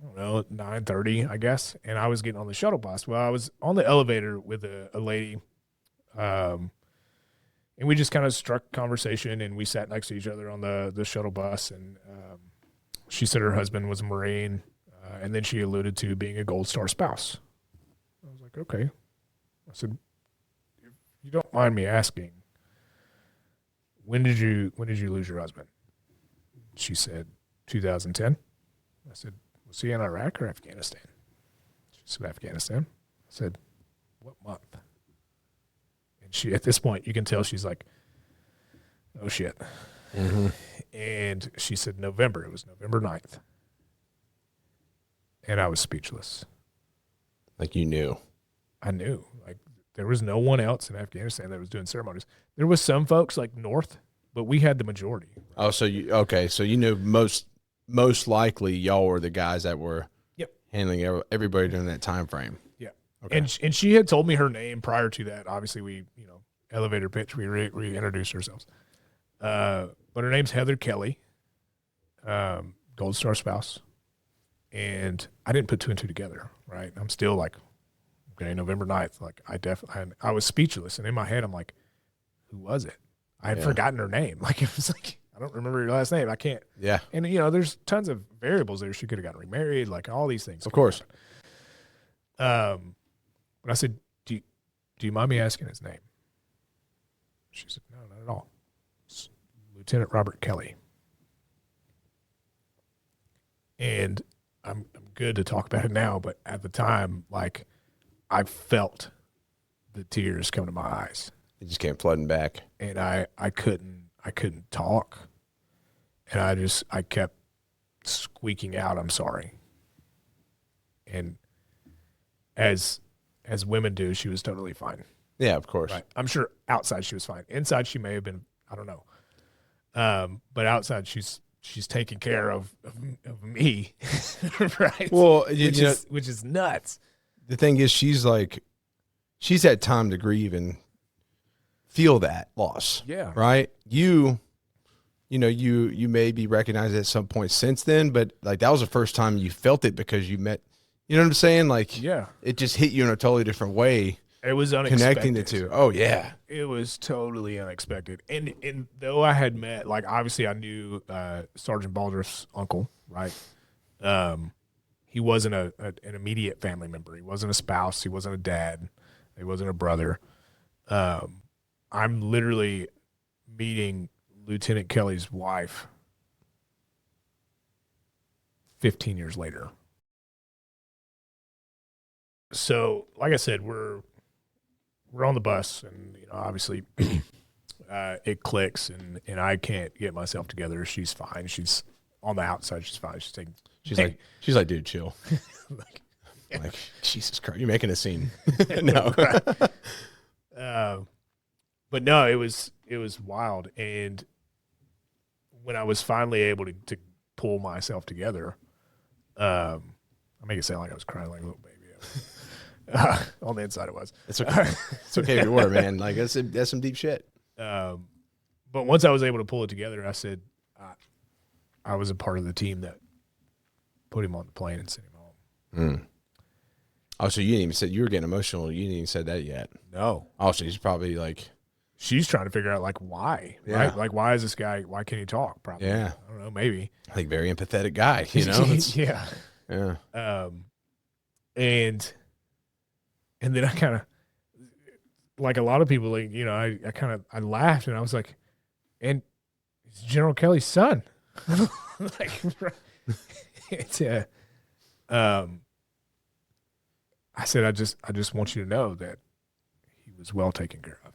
I don't know, 9:30, I guess, and I was getting on the shuttle bus. Well, I was on the elevator with a lady, and we just kind of struck conversation, and we sat next to each other on the shuttle bus, and she said her husband was a Marine, and then she alluded to being a Gold Star spouse. I was like, okay. I said, if you don't mind me asking, when did you lose your husband? She said, 2010. I said, was he in Iraq or Afghanistan? She said, Afghanistan. I said, what month? And she, at this point, you can tell she's like, oh shit.
Mm-hmm.
And she said, November. It was November 9th. And I was speechless.
Like you knew.
I knew. Like there was no one else in Afghanistan that was doing ceremonies. There was some folks like north, but we had the majority.
Oh, so you knew most likely y'all were the guys that were handling everybody during that time frame.
Yeah.
Okay.
And she had told me her name prior to that. Obviously we, elevator pitch, we reintroduced ourselves. But her name's Heather Kelly, Gold Star spouse. And I didn't put two and two together, right? I'm still like, okay, November 9th. Like I was speechless. And in my head, I'm like, who was it? I had forgotten her name. Like it was like, I don't remember your last name. I can't.
Yeah.
And there's tons of variables there. She could have gotten remarried, like all these things.
Of course.
But I said, do you mind me asking his name? She said, no, not at all. It's Lieutenant Robert Kelly. And I'm good to talk about it now, but at the time, like I felt the tears come to my eyes.
It just came flooding back.
And I couldn't talk. And I kept squeaking out, I'm sorry. And as women do, she was totally fine.
Yeah, of course.
Right. I'm sure outside she was fine. Inside she may have been, I don't know. But outside she's taking care of me. Right.
Well,
which is nuts.
The thing is she's had time to grieve and feel that loss.
Yeah.
Right. You may be recognized at some point since then, but like that was the first time you felt it because you met, you know what I'm saying? Like,
yeah,
it just hit you in a totally different way.
It was unexpected.
Connecting the two. Oh yeah.
It was totally unexpected. And though I had met, like obviously I knew Sergeant Baldriff's uncle, right? He wasn't an immediate family member. He wasn't a spouse. He wasn't a dad. He wasn't a brother. I'm literally meeting Lieutenant Kelly's wife 15 years later. So, like I said, we're on the bus, and obviously, it clicks, and I can't get myself together. She's fine. She's on the outside. She's fine. She's
like, dude, chill. Like, Jesus Christ, you're making a scene. No.
But no, it was wild. And when I was finally able to pull myself together, I make it sound like I was crying like a little baby. On the inside it was.
It's okay. It's okay if you were, man. Like that's some deep shit.
But once I was able to pull it together, I said I was a part of the team that put him on the plane and sent him home.
Mm. Oh, so you didn't even said you were getting emotional. You didn't even said that yet.
No.
Oh, so he's probably like,
she's trying to figure out like why, right? Like why is this guy? Why can't he talk? Probably.
Yeah.
I don't know. Maybe.
Like very empathetic guy. You know.
Yeah.
Yeah.
And then I kind of, like a lot of people, like, I laughed and I was like, and it's General Kelly's son. Like, it's I said, I just want you to know that he was well taken care of.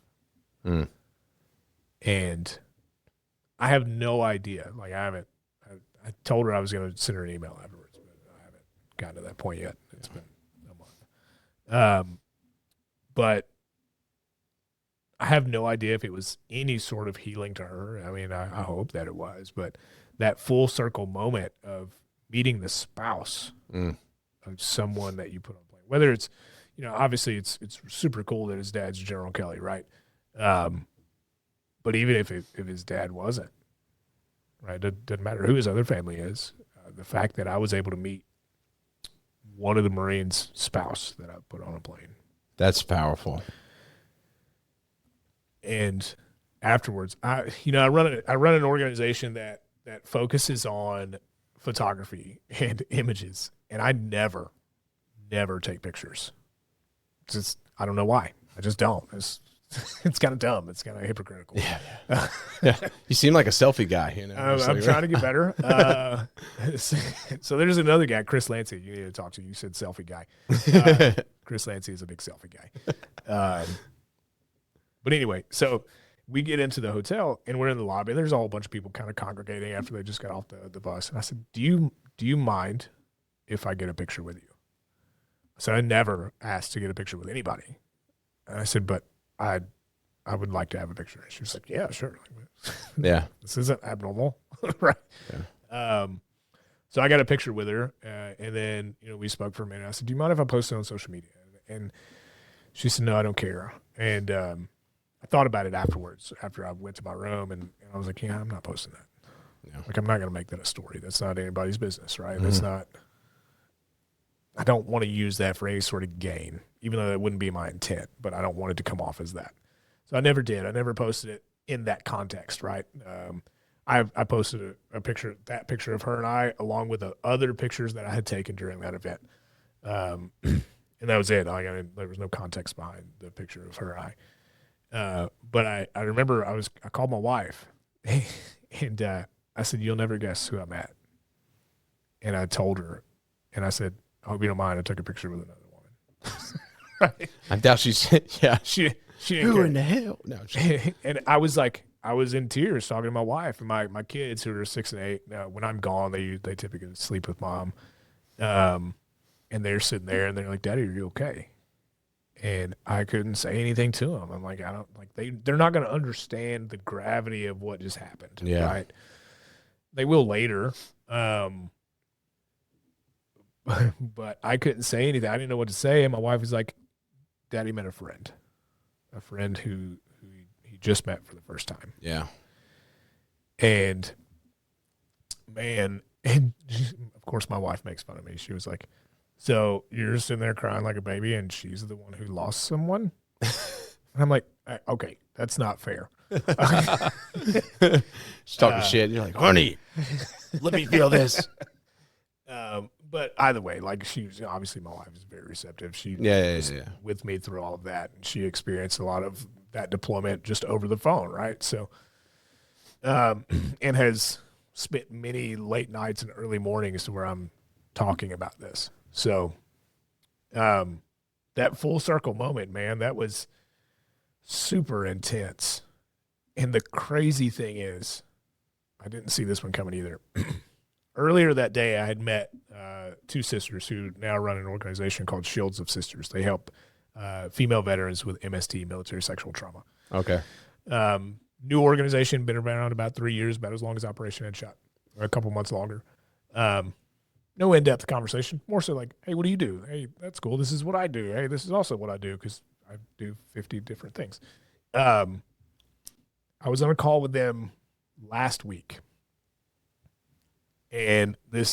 Mm.
And I have no idea. Like I told her I was going to send her an email afterwards, but I haven't gotten to that point yet. It's been a month. But I have no idea if it was any sort of healing to her. I mean, I hope that it was, but that full circle moment of meeting the spouse of someone that you put on plane, whether it's, obviously it's super cool that his dad's General Kelly, right? But even if his dad wasn't, right, it doesn't matter who his other family is. The fact that I was able to meet one of the Marines' spouse that I put on a plane.
That's powerful.
And afterwards, I run an organization that focuses on photography and images, and I never take pictures. I don't know why. I just don't. It's kind of dumb. It's kind of hypocritical.
Yeah. Yeah. You seem like a selfie guy.
I'm trying to get better. So there's another guy, Chris Lancy, you need to talk to. You said selfie guy. Chris Lancy is a big selfie guy. But anyway, so we get into the hotel and we're in the lobby. There's a whole bunch of people kind of congregating after they just got off the bus. And I said, do you mind if I get a picture with you? I said, I never asked to get a picture with anybody. And I said, but I would like to have a picture. And she was like, yeah, sure.
Yeah.
This isn't abnormal. Right. Yeah. So I got a picture with her. And then, we spoke for a minute. I said, do you mind if I post it on social media? And she said, no, I don't care. And, I thought about it afterwards, after I went to my room, and I was like, yeah, I'm not posting that. Yeah. Like, I'm not going to make that a story. That's not anybody's business, right? That's not, I don't want to use that for any sort of gain, even though that wouldn't be my intent, but I don't want it to come off as that. So I never did. I never posted it in that context, right? I posted that picture of her and I, along with the other pictures that I had taken during that event. And that was it. There was no context behind the picture of her and I. But I remember I called my wife and I said, you'll never guess who I'm at. And I told her, and I said, I hope you don't mind, I took a picture with another woman. Right?
I doubt she said, yeah.
She
who in the hell? No.
And I was in tears talking to my wife and my kids who are 6 and 8. When I'm gone, they typically sleep with mom. And they're sitting there and they're like, Daddy, are you okay? And I couldn't say anything to them. I'm like, they're not going to understand the gravity of what just happened.
Yeah.
Right. They will later. But I couldn't say anything. I didn't know what to say. And my wife was like, Daddy met a friend who he just met for the first time.
Yeah.
And man, and of course my wife makes fun of me. She was like, so you're sitting there crying like a baby and she's the one who lost someone? And I'm like, okay, that's not fair.
She's talking shit. You're like, honey, let me feel this.
But either way, like obviously my wife is very receptive. She was with me through all of that. And she experienced a lot of that deployment just over the phone, right? So, and has spent many late nights and early mornings to where I'm talking about this. So that full circle moment, man, that was super intense. And the crazy thing is, I didn't see this one coming either. Earlier that day, I had met two sisters who now run an organization called Shields of Sisters. They help female veterans with MST, military sexual trauma.
Okay.
New organization, been around about 3 years, about as long as Operation Headshot, or a couple months longer. No in-depth conversation, more so like, hey, what do you do? Hey, that's cool. This is what I do. Hey, this is also what I do, because I do 50 different things. I was on a call with them last week, and I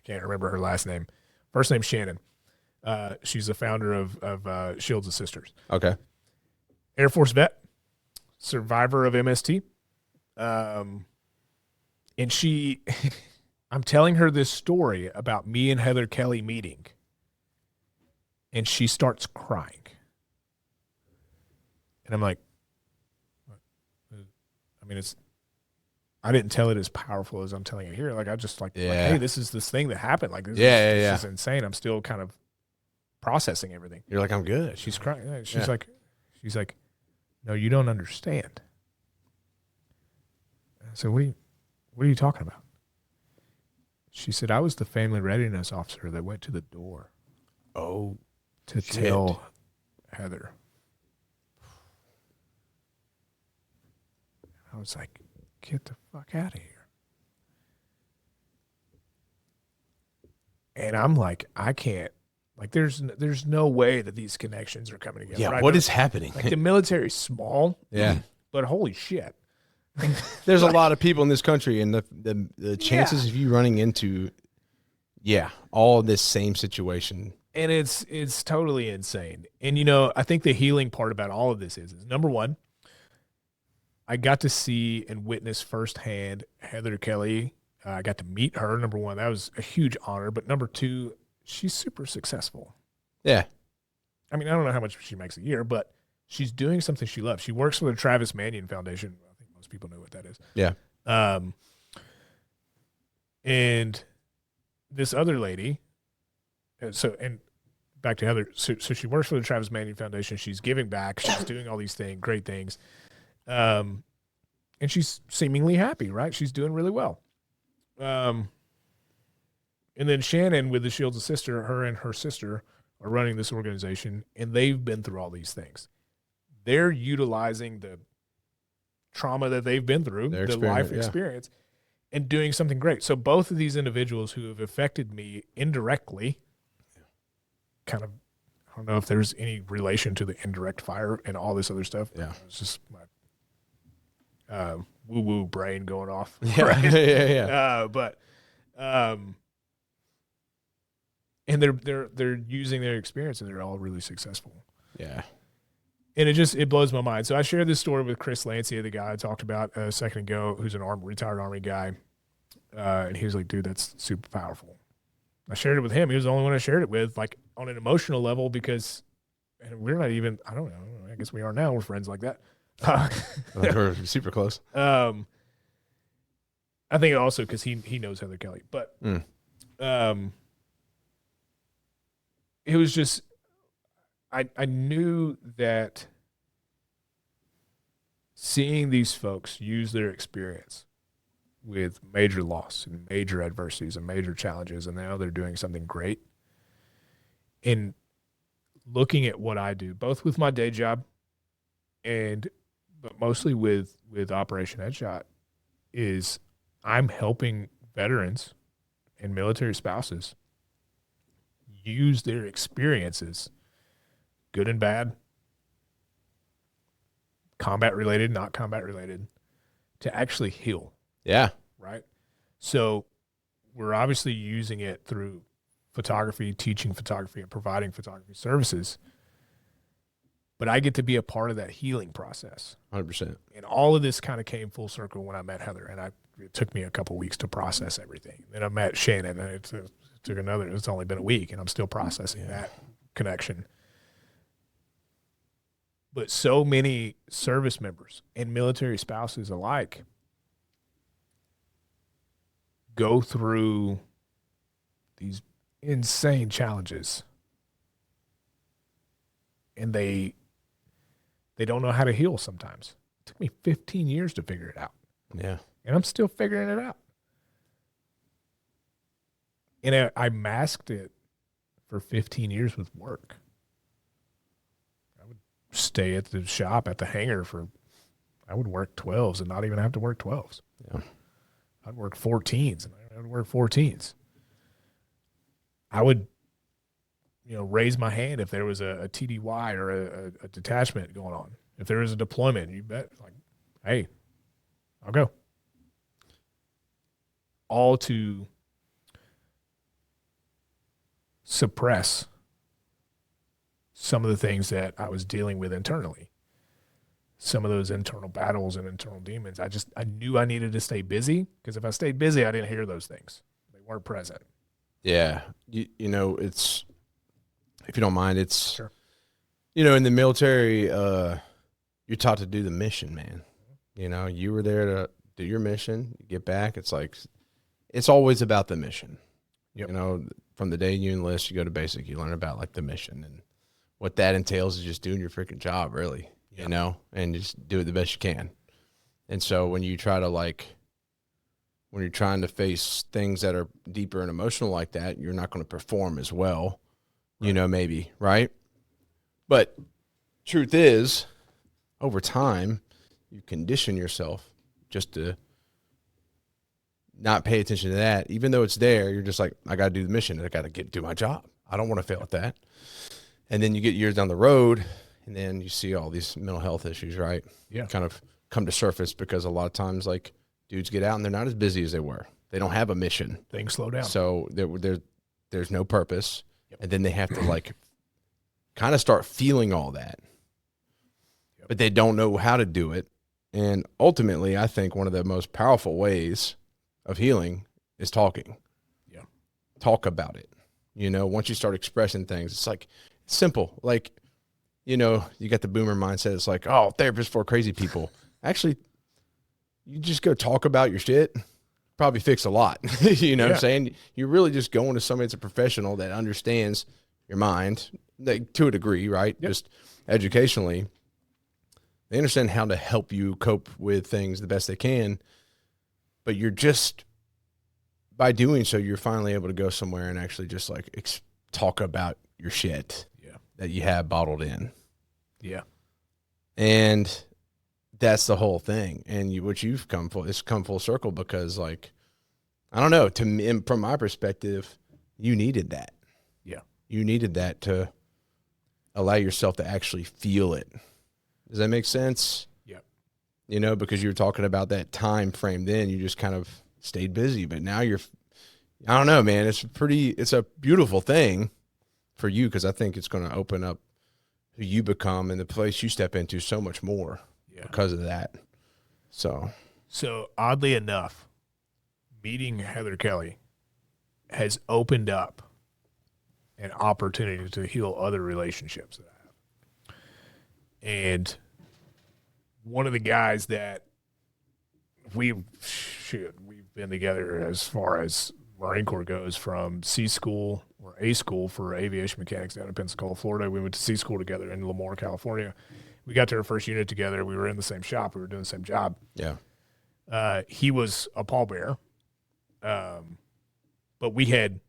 can't remember her last name. First name's Shannon. She's the founder of Shields of Sisters.
Okay.
Air Force vet, survivor of MST. And she... I'm telling her this story about me and Heather Kelly meeting, and she starts crying. And I'm like, I didn't tell it as powerful as I'm telling it here. Like, I just hey, this is this thing that happened. Like, this is insane. I'm still kind of processing everything.
You're like, I'm good.
She's crying. She's like, no, you don't understand. I said, what are you talking about? She said, I was the family readiness officer that went to the door.
Oh,
to tell Heather. I was like, get the fuck out of here. And I'm like, I can't. Like, there's no way that these connections are coming together.
Yeah,
right?
what is happening?
Like, the military's small.
Yeah.
But holy shit.
There's a lot of people in this country, and the chances of you running into, all this same situation.
And it's totally insane. And, you know, I think the healing part about all of this is number one, I got to see and witness firsthand Heather Kelly. I got to meet her, number one. That was a huge honor. But number two, she's super successful.
Yeah.
I mean, I don't know how much she makes a year, but she's doing something she loves. She works for the Travis Manion Foundation. I think most people know what that is.
Yeah.
And this other lady, and back to Heather. So she works for the Travis Manion Foundation. She's giving back. She's doing all these great things. And she's seemingly happy, right? She's doing really well. And then Shannon with the Shields of Sister, her and her sister are running this organization, and they've been through all these things. They're utilizing the trauma that they've been through, the life experience, and doing something great. So both of these individuals who have affected me indirectly, kind of, I don't know if there's any relation to the indirect fire and all this other stuff.
Yeah.
It's just my woo-woo brain going off.
Yeah, right?
And they're using their experience, and they're all really successful.
Yeah.
And it blows my mind. So I shared this story with Chris Lancia, the guy I talked about a second ago, who's an retired Army guy. And he was like, dude, that's super powerful. I shared it with him. He was the only one I shared it with, like on an emotional level, because and we're not even, I don't know, I guess we are now. We're friends like that.
We're super close.
I think also because he knows Heather Kelly. But it was just, I knew that seeing these folks use their experience with major loss and major adversities and major challenges, and now they're doing something great. And looking at what I do, both with my day job but mostly with Operation Headshot, is I'm helping veterans and military spouses use their experiences, good and bad, combat related, not combat related, to actually heal.
Yeah.
Right. So we're obviously using it through photography, teaching photography, and providing photography services. But I get to be a part of that healing process.
100%.
And all of this kind of came full circle when I met Heather, and it took me a couple of weeks to process everything. Then I met Shannon, and it's only been a week, and I'm still processing that connection. But so many service members and military spouses alike go through these insane challenges, and they don't know how to heal sometimes. It took me 15 years to figure it out.
Yeah.
And I'm still figuring it out. And I masked it for 15 years with work. I would stay at the shop at the hangar I would work 12s and not even have to work 12s.
Yeah.
I'd work 14s and I would work 14s. I would, raise my hand if there was a TDY or a detachment going on. If there was a deployment, you bet, like, hey, I'll go. All to suppress some of the things that I was dealing with internally. Some of those internal battles and internal demons. I knew I needed to stay busy, because if I stayed busy, I didn't hear those things. They weren't present.
Yeah. It's, if you don't mind, it's,
sure.
In the military, you're taught to do the mission, man. You were there to do your mission, you get back. It's like, it's always about the mission.
Yep.
You know, from the day you enlist, you go to basic, you learn about like the mission, and what that entails is just doing your freaking job, really, you know, and just do it the best you can. And so when you try to when you're trying to face things that are deeper and emotional like that, you're not going to perform as well, you know, maybe, right? But truth is, over time, you condition yourself just to not pay attention to that. Even though it's there, you're just like, I got to do the mission. I got to do my job. I don't want to fail at that. And then you get years down the road, and then you see all these mental health issues, right?
Yeah.
Kind of come to surface because a lot of times, like, dudes get out and they're not as busy as they were. They don't have a mission.
Things slow down.
So there's no purpose. Yep. And then they have to, like, kind of start feeling all that. Yep. But they don't know how to do it. And ultimately, I think one of the most powerful ways of healing is talking.
Yeah.
Talk about it. You know, once you start expressing things, it's like simple. Like, you know, you got the boomer mindset. It's like, oh, therapists for crazy people. Actually, you just go talk about your shit, probably fix a lot. You know what I'm saying? You're really just going to somebody that's a professional that understands your mind, like, to a degree, right? Yep. Just educationally. They understand how to help you cope with things the best they can. But you're just, by doing so, you're finally able to go somewhere and actually just like talk about your shit that you have bottled in.
Yeah.
And that's the whole thing. And what you've come full, it's come full circle because, like, I don't know, to me, from my perspective, you needed that.
Yeah.
You needed that to allow yourself to actually feel it. Does that make sense?
Yeah.
You know, because you were talking about that time frame then, you just kind of stayed busy, but now I don't know, man, it's a beautiful thing for you, because I think it's going to open up who you become and the place you step into so much more because of that. So
oddly enough, meeting Heather Kelly has opened up an opportunity to heal other relationships that I have. And one of the guys that we've been together as far as Marine Corps goes, from C school or A school for aviation mechanics down in Pensacola, Florida. We went to C school together in Lemoore, California. We got to our first unit together. We were in the same shop. We were doing the same job.
Yeah.
He was a pallbearer. But we had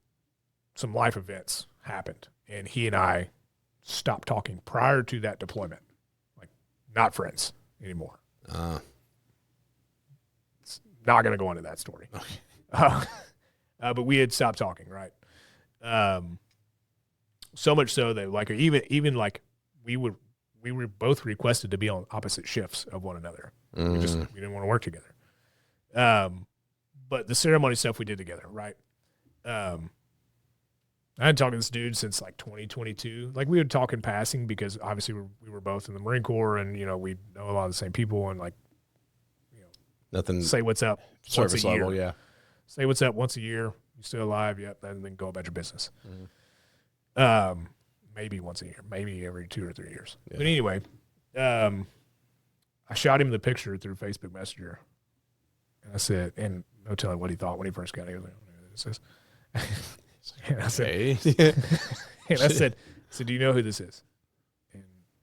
some life events happened, and he and I stopped talking prior to that deployment. Like, not friends anymore. It's not going to go into that story.
Okay.
But we had stopped talking, right? So much so that, like, even like we were both requested to be on opposite shifts of one another. We didn't want to work together. But the ceremony stuff we did together, right? I hadn't talked to this dude since like 2022. Like, we would talk in passing because obviously we were both in the Marine Corps, and, you know, we know a lot of the same people, and, like, you know,
nothing.
say what's up
service
once a
level,
year.
yeah.
Say what's up once a year. You still alive? Yep. And then go about your business. Maybe once a year, maybe every 2 or 3 years. Yeah. But anyway, I shot him the picture through Facebook Messenger, and I said, and no telling what he thought when he first got it. He was like, "I don't know who this is." And I said, and I said, "Do you know who this is?"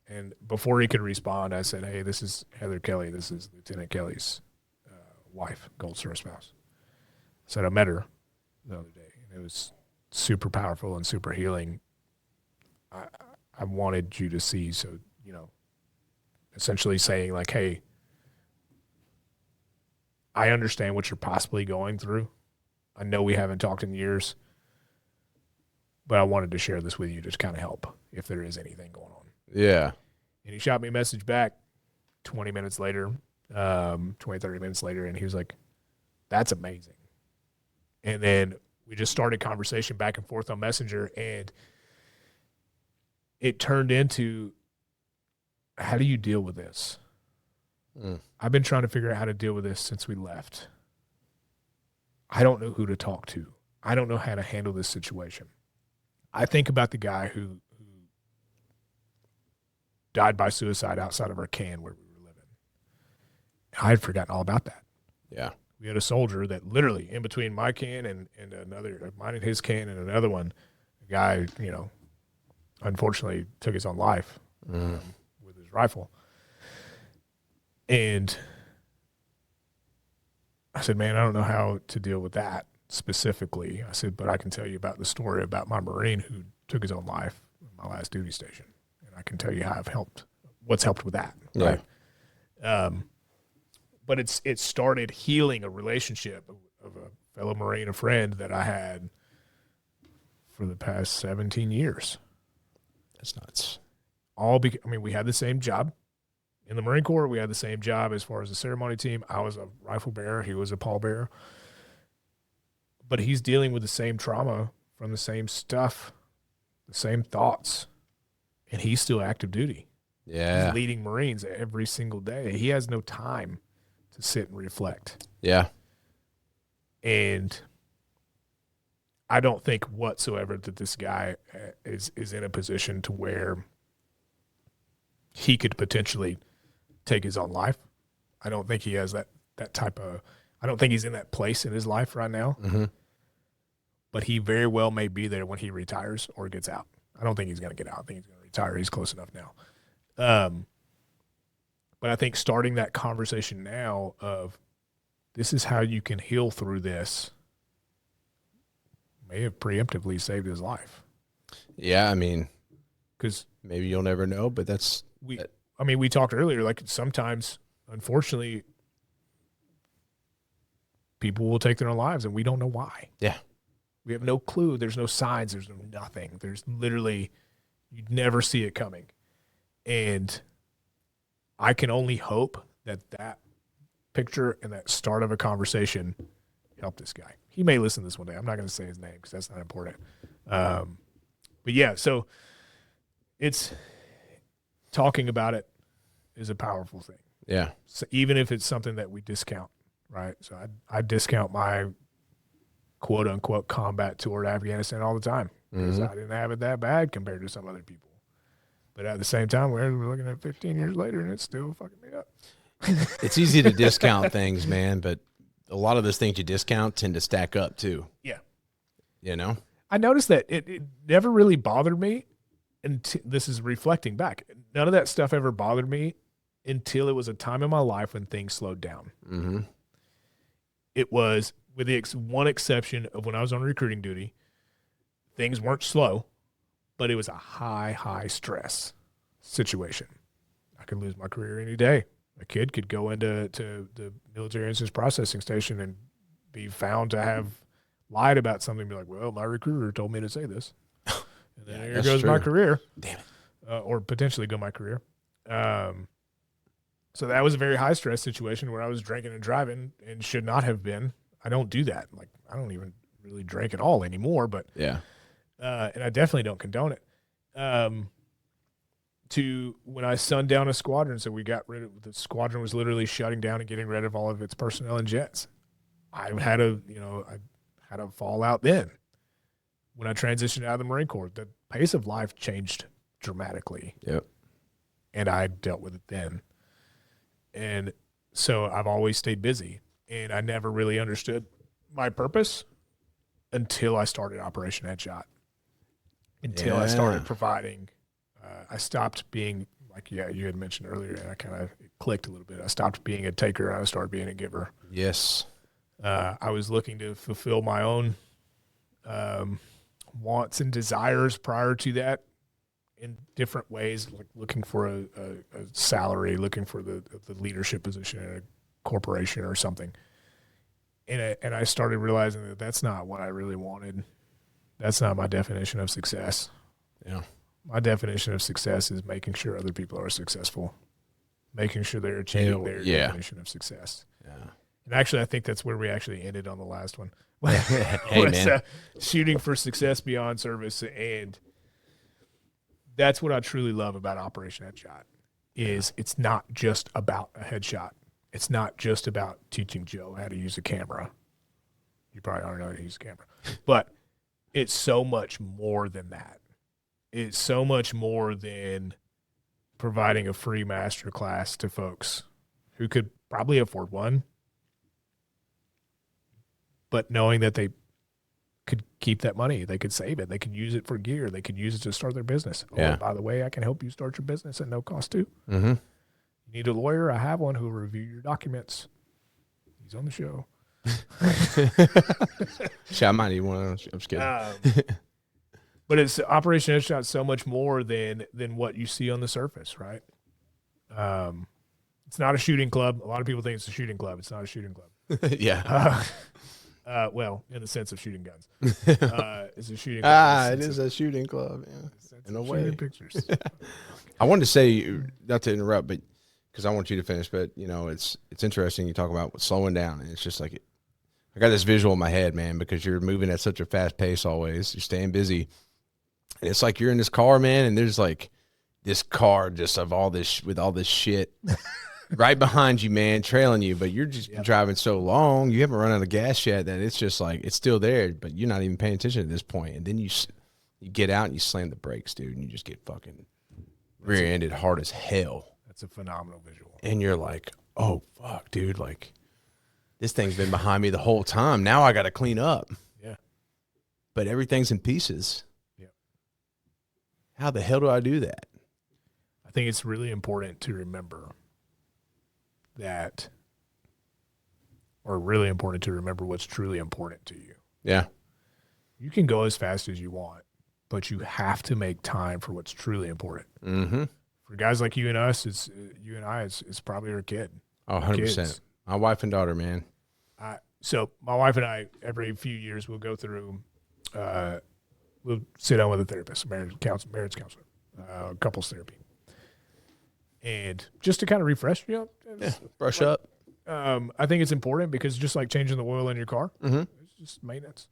And before he could respond, I said, "Hey, this is Heather Kelly. This is Lieutenant Kelly's wife, Gold Star spouse." I said, I met her the other day, and it was super powerful and super healing. I wanted you to see, so, you know, essentially saying, like, hey, I understand what you're possibly going through. I know we haven't talked in years, but I wanted to share this with you to kind of help if there is anything going on.
Yeah.
And he shot me a message back 20 minutes later, 20, 30 minutes later, and he was like, that's amazing. And then we just started conversation back and forth on Messenger, and it turned into, how do you deal with this? I've been trying to figure out how to deal with this since we left. I don't know who to talk to. I don't know how to handle this situation. I think about the guy who died by suicide outside of our can where we were living. I had forgotten all about that.
Yeah.
we had a soldier that literally in between my can and another, mine and his can and another one, a guy, unfortunately took his own life with his rifle. And I said, man, I don't know how to deal with that specifically. I said, but I can tell you about the story about my Marine who took his own life in my last duty station. And I can tell you how I've helped, what's helped with that. Right. But it started healing a relationship of a fellow Marine, a friend that I had for the past 17 years.
That's nuts.
We had the same job in the Marine Corps. We had the same job as far as the ceremony team. I was a rifle bearer. He was a pallbearer. But he's dealing with the same trauma from the same stuff, the same thoughts, and he's still active duty.
Yeah.
He's leading Marines every single day. He has no time to sit and reflect.
Yeah.
And I don't think whatsoever that this guy is in a position to where he could potentially take his own life. I don't think he has that type of, I don't think he's in that place in his life right now.
Mm-hmm.
But he very well may be there when he retires or gets out. I don't think he's going to get out. I think he's going to retire. He's close enough now. But I think starting that conversation now of this is how you can heal through this may have preemptively saved his life.
Yeah, I mean,
because
maybe you'll never know, but
we talked earlier, like sometimes, unfortunately, people will take their own lives and we don't know why.
Yeah.
We have no clue. There's no signs. There's no nothing. There's literally, you'd never see it coming. And I can only hope that picture and that start of a conversation helped this guy. He may listen to this one day. I'm not going to say his name because that's not important. But yeah, so it's talking about it is a powerful thing.
Yeah.
So even if it's something that we discount, right? So I discount my quote unquote combat tour to Afghanistan all the time because I didn't have it that bad compared to some other people. But at the same time, we're looking at 15 years later and it's still fucking me up.
It's easy to discount things, man, but a lot of those things you discount tend to stack up too.
Yeah.
You know?
I noticed that it never really bothered me, and this is reflecting back. None of that stuff ever bothered me until it was a time in my life when things slowed down.
Mm-hmm.
It was, with the one exception of when I was on recruiting duty, things weren't slow, but it was a high stress situation. I could lose my career any day. A kid could go into the military instance processing station and be found to have lied about something and be like, well, my recruiter told me to say this. And then here goes my career.
Damn it.
Or potentially go my career. So that was a very high stress situation where I was drinking and driving and should not have been. I don't do that. Like, I don't even really drink at all anymore, but
yeah.
And I definitely don't condone it. To when I sunned down a squadron, so we got rid of, the squadron was literally shutting down and getting rid of all of its personnel and jets. I had a fallout then. When I transitioned out of the Marine Corps, the pace of life changed dramatically.
Yep.
And I dealt with it then. And so I've always stayed busy, and I never really understood my purpose until I started Operation Headshot. Until I started providing, I stopped being, like, you had mentioned earlier, and I kind of clicked a little bit. I stopped being a taker, and I started being a giver.
Yes.
I was looking to fulfill my own wants and desires prior to that in different ways, like looking for a salary, looking for the leadership position in a corporation or something. And I started realizing that that's not what I really wanted. That's not my definition of success.
Yeah.
My definition of success is making sure other people are successful, making sure they're achieving their definition of success.
Yeah.
And actually, I think that's where we actually ended on the last one.
Hey, man.
Shooting for success beyond service. And that's what I truly love about Operation Headshot is it's not just about a headshot. It's not just about teaching Joe how to use a camera. You probably already know how to use a camera. But it's so much more than that. It's so much more than providing a free master class to folks who could probably afford one but knowing that they could keep that money, they could save it, they could use it for gear, they could use it to start their business.
Yeah.
Oh, by the way, I can help you start your business at no cost too.
Mm-hmm.
You need a lawyer? I have one who will review your documents. He's on the show.
I might need one. I'm just kidding.
But it's Operation Headshot so much more than what you see on the surface, right? It's not a shooting club. A lot of people think it's a shooting club. It's not a shooting club.
Yeah.
Well, in the sense of shooting guns. It's a shooting club.
It is a shooting club. Yeah. In a way.
Pictures.
I wanted to say, not to interrupt, but because I want you to finish, but it's interesting you talk about slowing down, and it's just like I got this visual in my head, man, because you're moving at such a fast pace always. You're staying busy. And it's like you're in this car, man, and there's like this car just of all this with all this shit right behind you, man, trailing you, but you're just driving so long, you haven't run out of gas yet that it's just like it's still there, but you're not even paying attention at this point. And then you get out and you slam the brakes, dude, and you just get fucking rear-ended hard as hell.
That's a phenomenal visual.
And you're like, oh, fuck, dude, like this thing's been behind me the whole time. Now I got to clean up.
Yeah.
But everything's in pieces.
Yeah.
How the hell do I do that?
I think it's really important to remember that, or really important to remember what's truly important to you.
Yeah.
You can go as fast as you want, but you have to make time for what's truly important.
Mm-hmm.
For guys like you and us, it's probably our kid.
Oh, 100%.
Kids.
My wife and daughter, man.
So my wife and I, every few years, we'll go through, we'll sit down with a therapist, marriage counselor, couples therapy. And just to kind of refresh,
Brush up.
I think it's important because just like changing the oil in your car, it's just maintenance.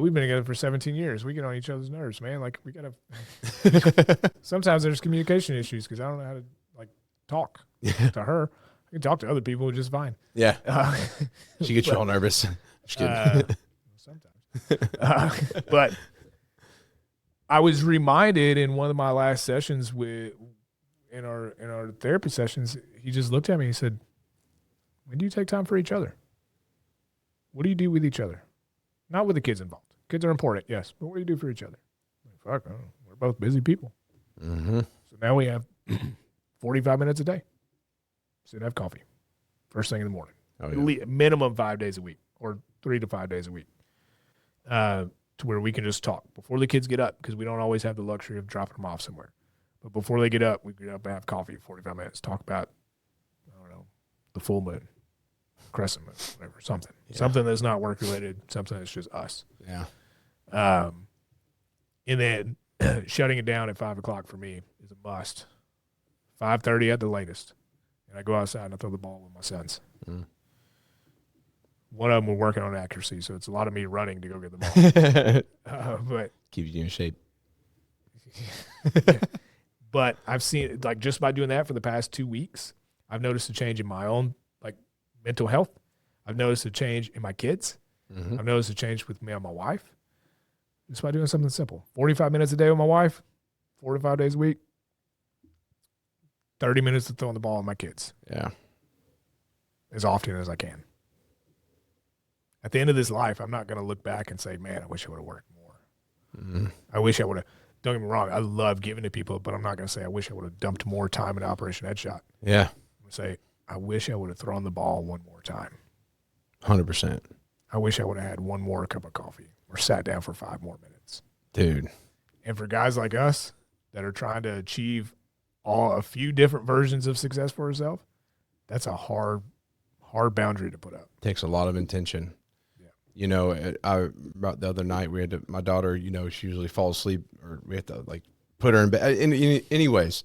We've been together for 17 years. We get on each other's nerves, man. Like we gotta. Sometimes there's communication issues because I don't know how to talk to her. I can talk to other people just fine.
Yeah. She gets you all nervous. Just kidding.
Sometimes. But I was reminded in one of my last sessions in our therapy sessions, he just looked at me and he said, "When do you take time for each other? What do you do with each other? Not with the kids involved. Kids are important, yes, but what do you do for each other?" Fuck, I don't know. We're both busy people.
Mm-hmm.
So now we have 45 minutes a day. Sit and have coffee. First thing in the morning.
Oh, yeah.
Minimum 5 days a week or 3 to 5 days a week. To where we can just talk before the kids get up because we don't always have the luxury of dropping them off somewhere. But before they get up, we get up and have coffee, 45 minutes, talk about, I don't know, the full moon, crescent moon, whatever, something. Yeah. Something that's not work-related, something that's just us.
Yeah.
And then shutting it down at 5 o'clock for me is a must. 5:30 at the latest. And I go outside and I throw the ball with my sons. Mm. One of them we're working on accuracy, so it's a lot of me running to go get the ball. But
keeps you in shape.
Yeah. But I've seen, just by doing that for the past 2 weeks, I've noticed a change in my own, mental health. I've noticed a change in my kids. Mm-hmm. I've noticed a change with me and my wife. Just by doing something simple. 45 minutes a day with my wife, 4 to 5 days a week, 30 minutes to throwing the ball with my kids.
Yeah.
As often as I can. At the end of this life, I'm not going to look back and say, man, I wish I would have worked more. Mm-hmm. I wish I would have. Don't get me wrong. I love giving to people, but I'm not going to say I wish I would have dumped more time in Operation Headshot.
Yeah.
I'm going to say I wish I would have thrown the ball one more time.
100%.
I wish I would have had one more cup of coffee or sat down for 5 more minutes.
Dude.
And for guys like us that are trying to achieve a few different versions of success for ourselves, that's a hard boundary to put up.
Takes a lot of intention. About the other night, we had to, my daughter, she usually falls asleep or we have to put her in bed. Anyways,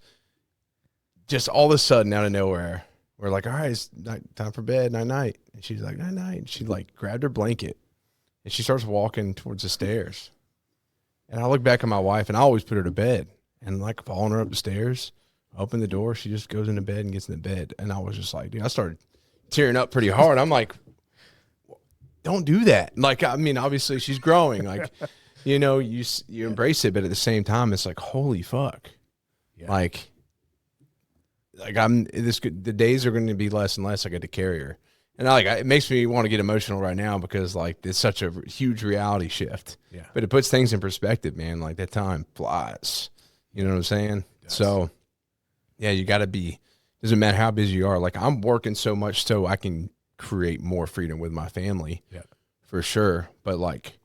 just all of a sudden out of nowhere, we're like, all right, it's time for bed, night. And she's like, night. And she grabbed her blanket and she starts walking towards the stairs. And I look back at my wife and I always put her to bed and following her up the stairs, open the door. She just goes into bed and gets in the bed. And I was just like, dude, I started tearing up pretty hard. I'm like, don't do that. Obviously she's growing. You embrace it, but at the same time, it's like, holy fuck. Yeah. The days are going to be less and less. I get to carry her. And it makes me want to get emotional right now because like it's such a huge reality shift.
Yeah.
But it puts things in perspective, man. Like that time flies. You know what I'm saying? So yeah, you got to be, doesn't matter how busy you are. Like I'm working so much so I can create more freedom with my family.
Yeah.
For sure. But like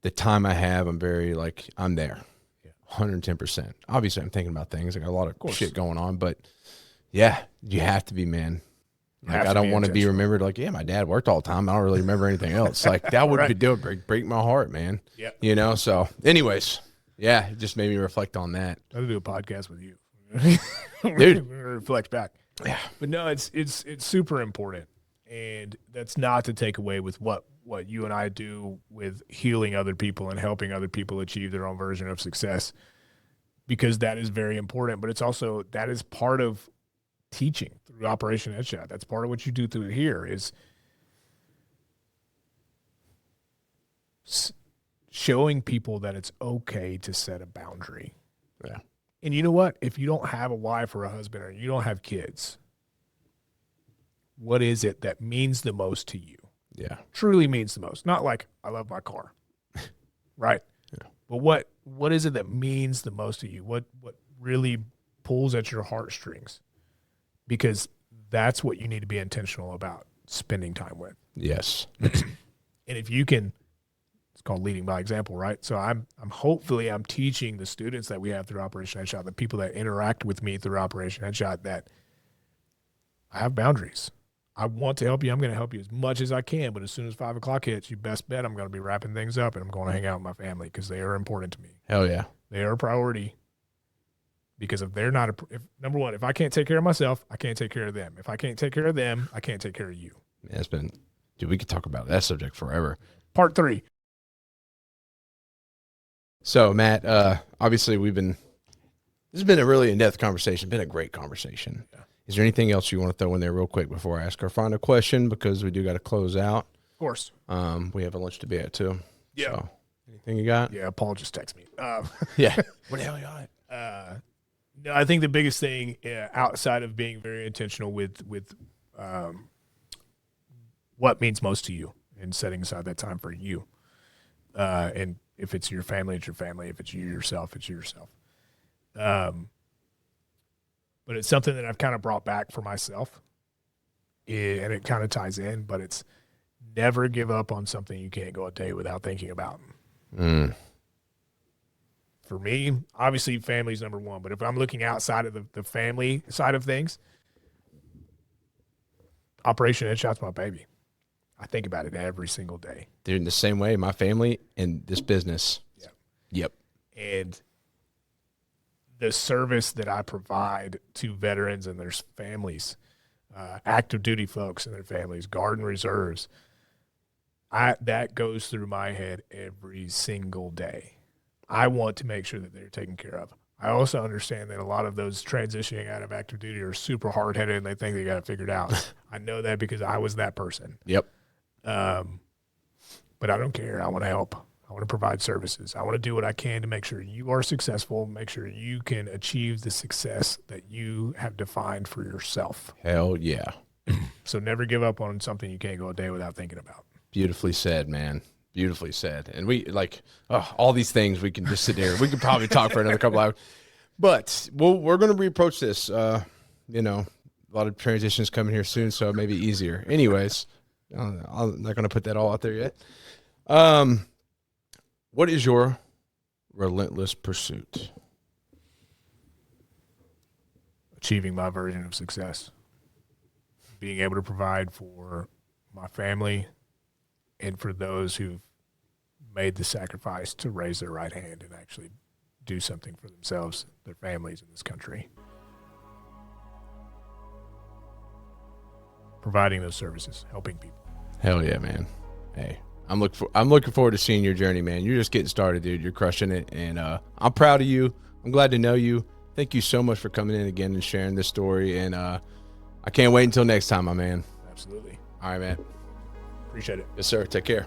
the time I have, I'm very like, I'm there. 110%. Obviously I'm thinking about things. I got a lot of shit going on, but yeah, you have to be, man. Like I don't want to be remembered like, yeah, my dad worked all the time. I don't really remember anything else. Like that would break my heart, man.
Yeah.
You know, so anyways, yeah, it just made me reflect on that.
I'll do a podcast with you.
Dude.
Reflect back.
Yeah.
But no, it's super important. And that's not to take away with what you and I do with healing other people and helping other people achieve their own version of success, because that is very important. But it's also, that is part of teaching through Operation Headshot. That's part of what you do through here is showing people that it's okay to set a boundary.
Yeah.
And you know what? If you don't have a wife or a husband or you don't have kids, what is it that means the most to you?
Yeah.
Truly means the most. Not like, I love my car. Right?
Yeah.
But what is it that means the most to you? What really pulls at your heartstrings? Because that's what you need to be intentional about spending time with.
Yes.
And if you can, it's called leading by example, right? So I'm teaching the students that we have through Operation Headshot, the people that interact with me through Operation Headshot, that I have boundaries. I want to help you. I'm going to help you as much as I can. But as soon as 5 o'clock hits, you best bet I'm going to be wrapping things up and I'm going to hang out with my family because they are important to me.
Hell yeah.
They are a priority. Because if they're not, number one, if I can't take care of myself, I can't take care of them. If I can't take care of them, I can't take care of you.
Yeah, dude, we could talk about that subject forever.
Part 3.
So Matt, obviously this has been a really in-depth conversation, been a great conversation. Yeah. Is there anything else you want to throw in there real quick before I ask our final question? Because we do got to close out.
Of course.
We have a lunch to be at too.
Yeah.
So, anything you got?
Yeah, Paul just texted me.
Yeah. What the hell you got?
No, I think the biggest thing outside of being very intentional with what means most to you and setting aside that time for you. And if it's your family, it's your family. If it's you yourself, it's you yourself. But it's something that I've kind of brought back for myself. And it kind of ties in, but it's never give up on something you can't go a day without thinking about. For me, obviously family's number one, but if I'm looking outside of the family side of things, Operation Headshot's my baby. I think about it every single day.
Dude, in the same way, my family and this business.
Yeah.
Yep.
And the service that I provide to veterans and their families, active duty folks and their families, Guard and Reserves, that goes through my head every single day. I want to make sure that they're taken care of. I also understand that a lot of those transitioning out of active duty are super hard-headed and they think they got it figured out. I know that because I was that person.
Yep.
But I don't care. I want to help. I want to provide services. I want to do what I can to make sure you are successful, make sure you can achieve the success that you have defined for yourself.
Hell yeah.
So never give up on something you can't go a day without thinking about.
Beautifully said, man. Beautifully said. And we all these things we can just sit there. We could probably talk for another couple hours. But we're going to reapproach this. A lot of transitions coming here soon, so it may be easier. Anyways, I'm not going to put that all out there yet. What is your relentless pursuit?
Achieving my version of success. Being able to provide for my family and for those who've made the sacrifice to raise their right hand and actually do something for themselves, their families, in this country. Providing those services, helping people.
Hell yeah, man. Hey, I'm looking forward to seeing your journey, man. You're just getting started, dude. You're crushing it, and I'm proud of you. I'm glad to know you. Thank you so much for coming in again and sharing this story, and I can't wait until next time, my man.
Absolutely.
All right, man.
Appreciate it.
Yes, sir. Take care.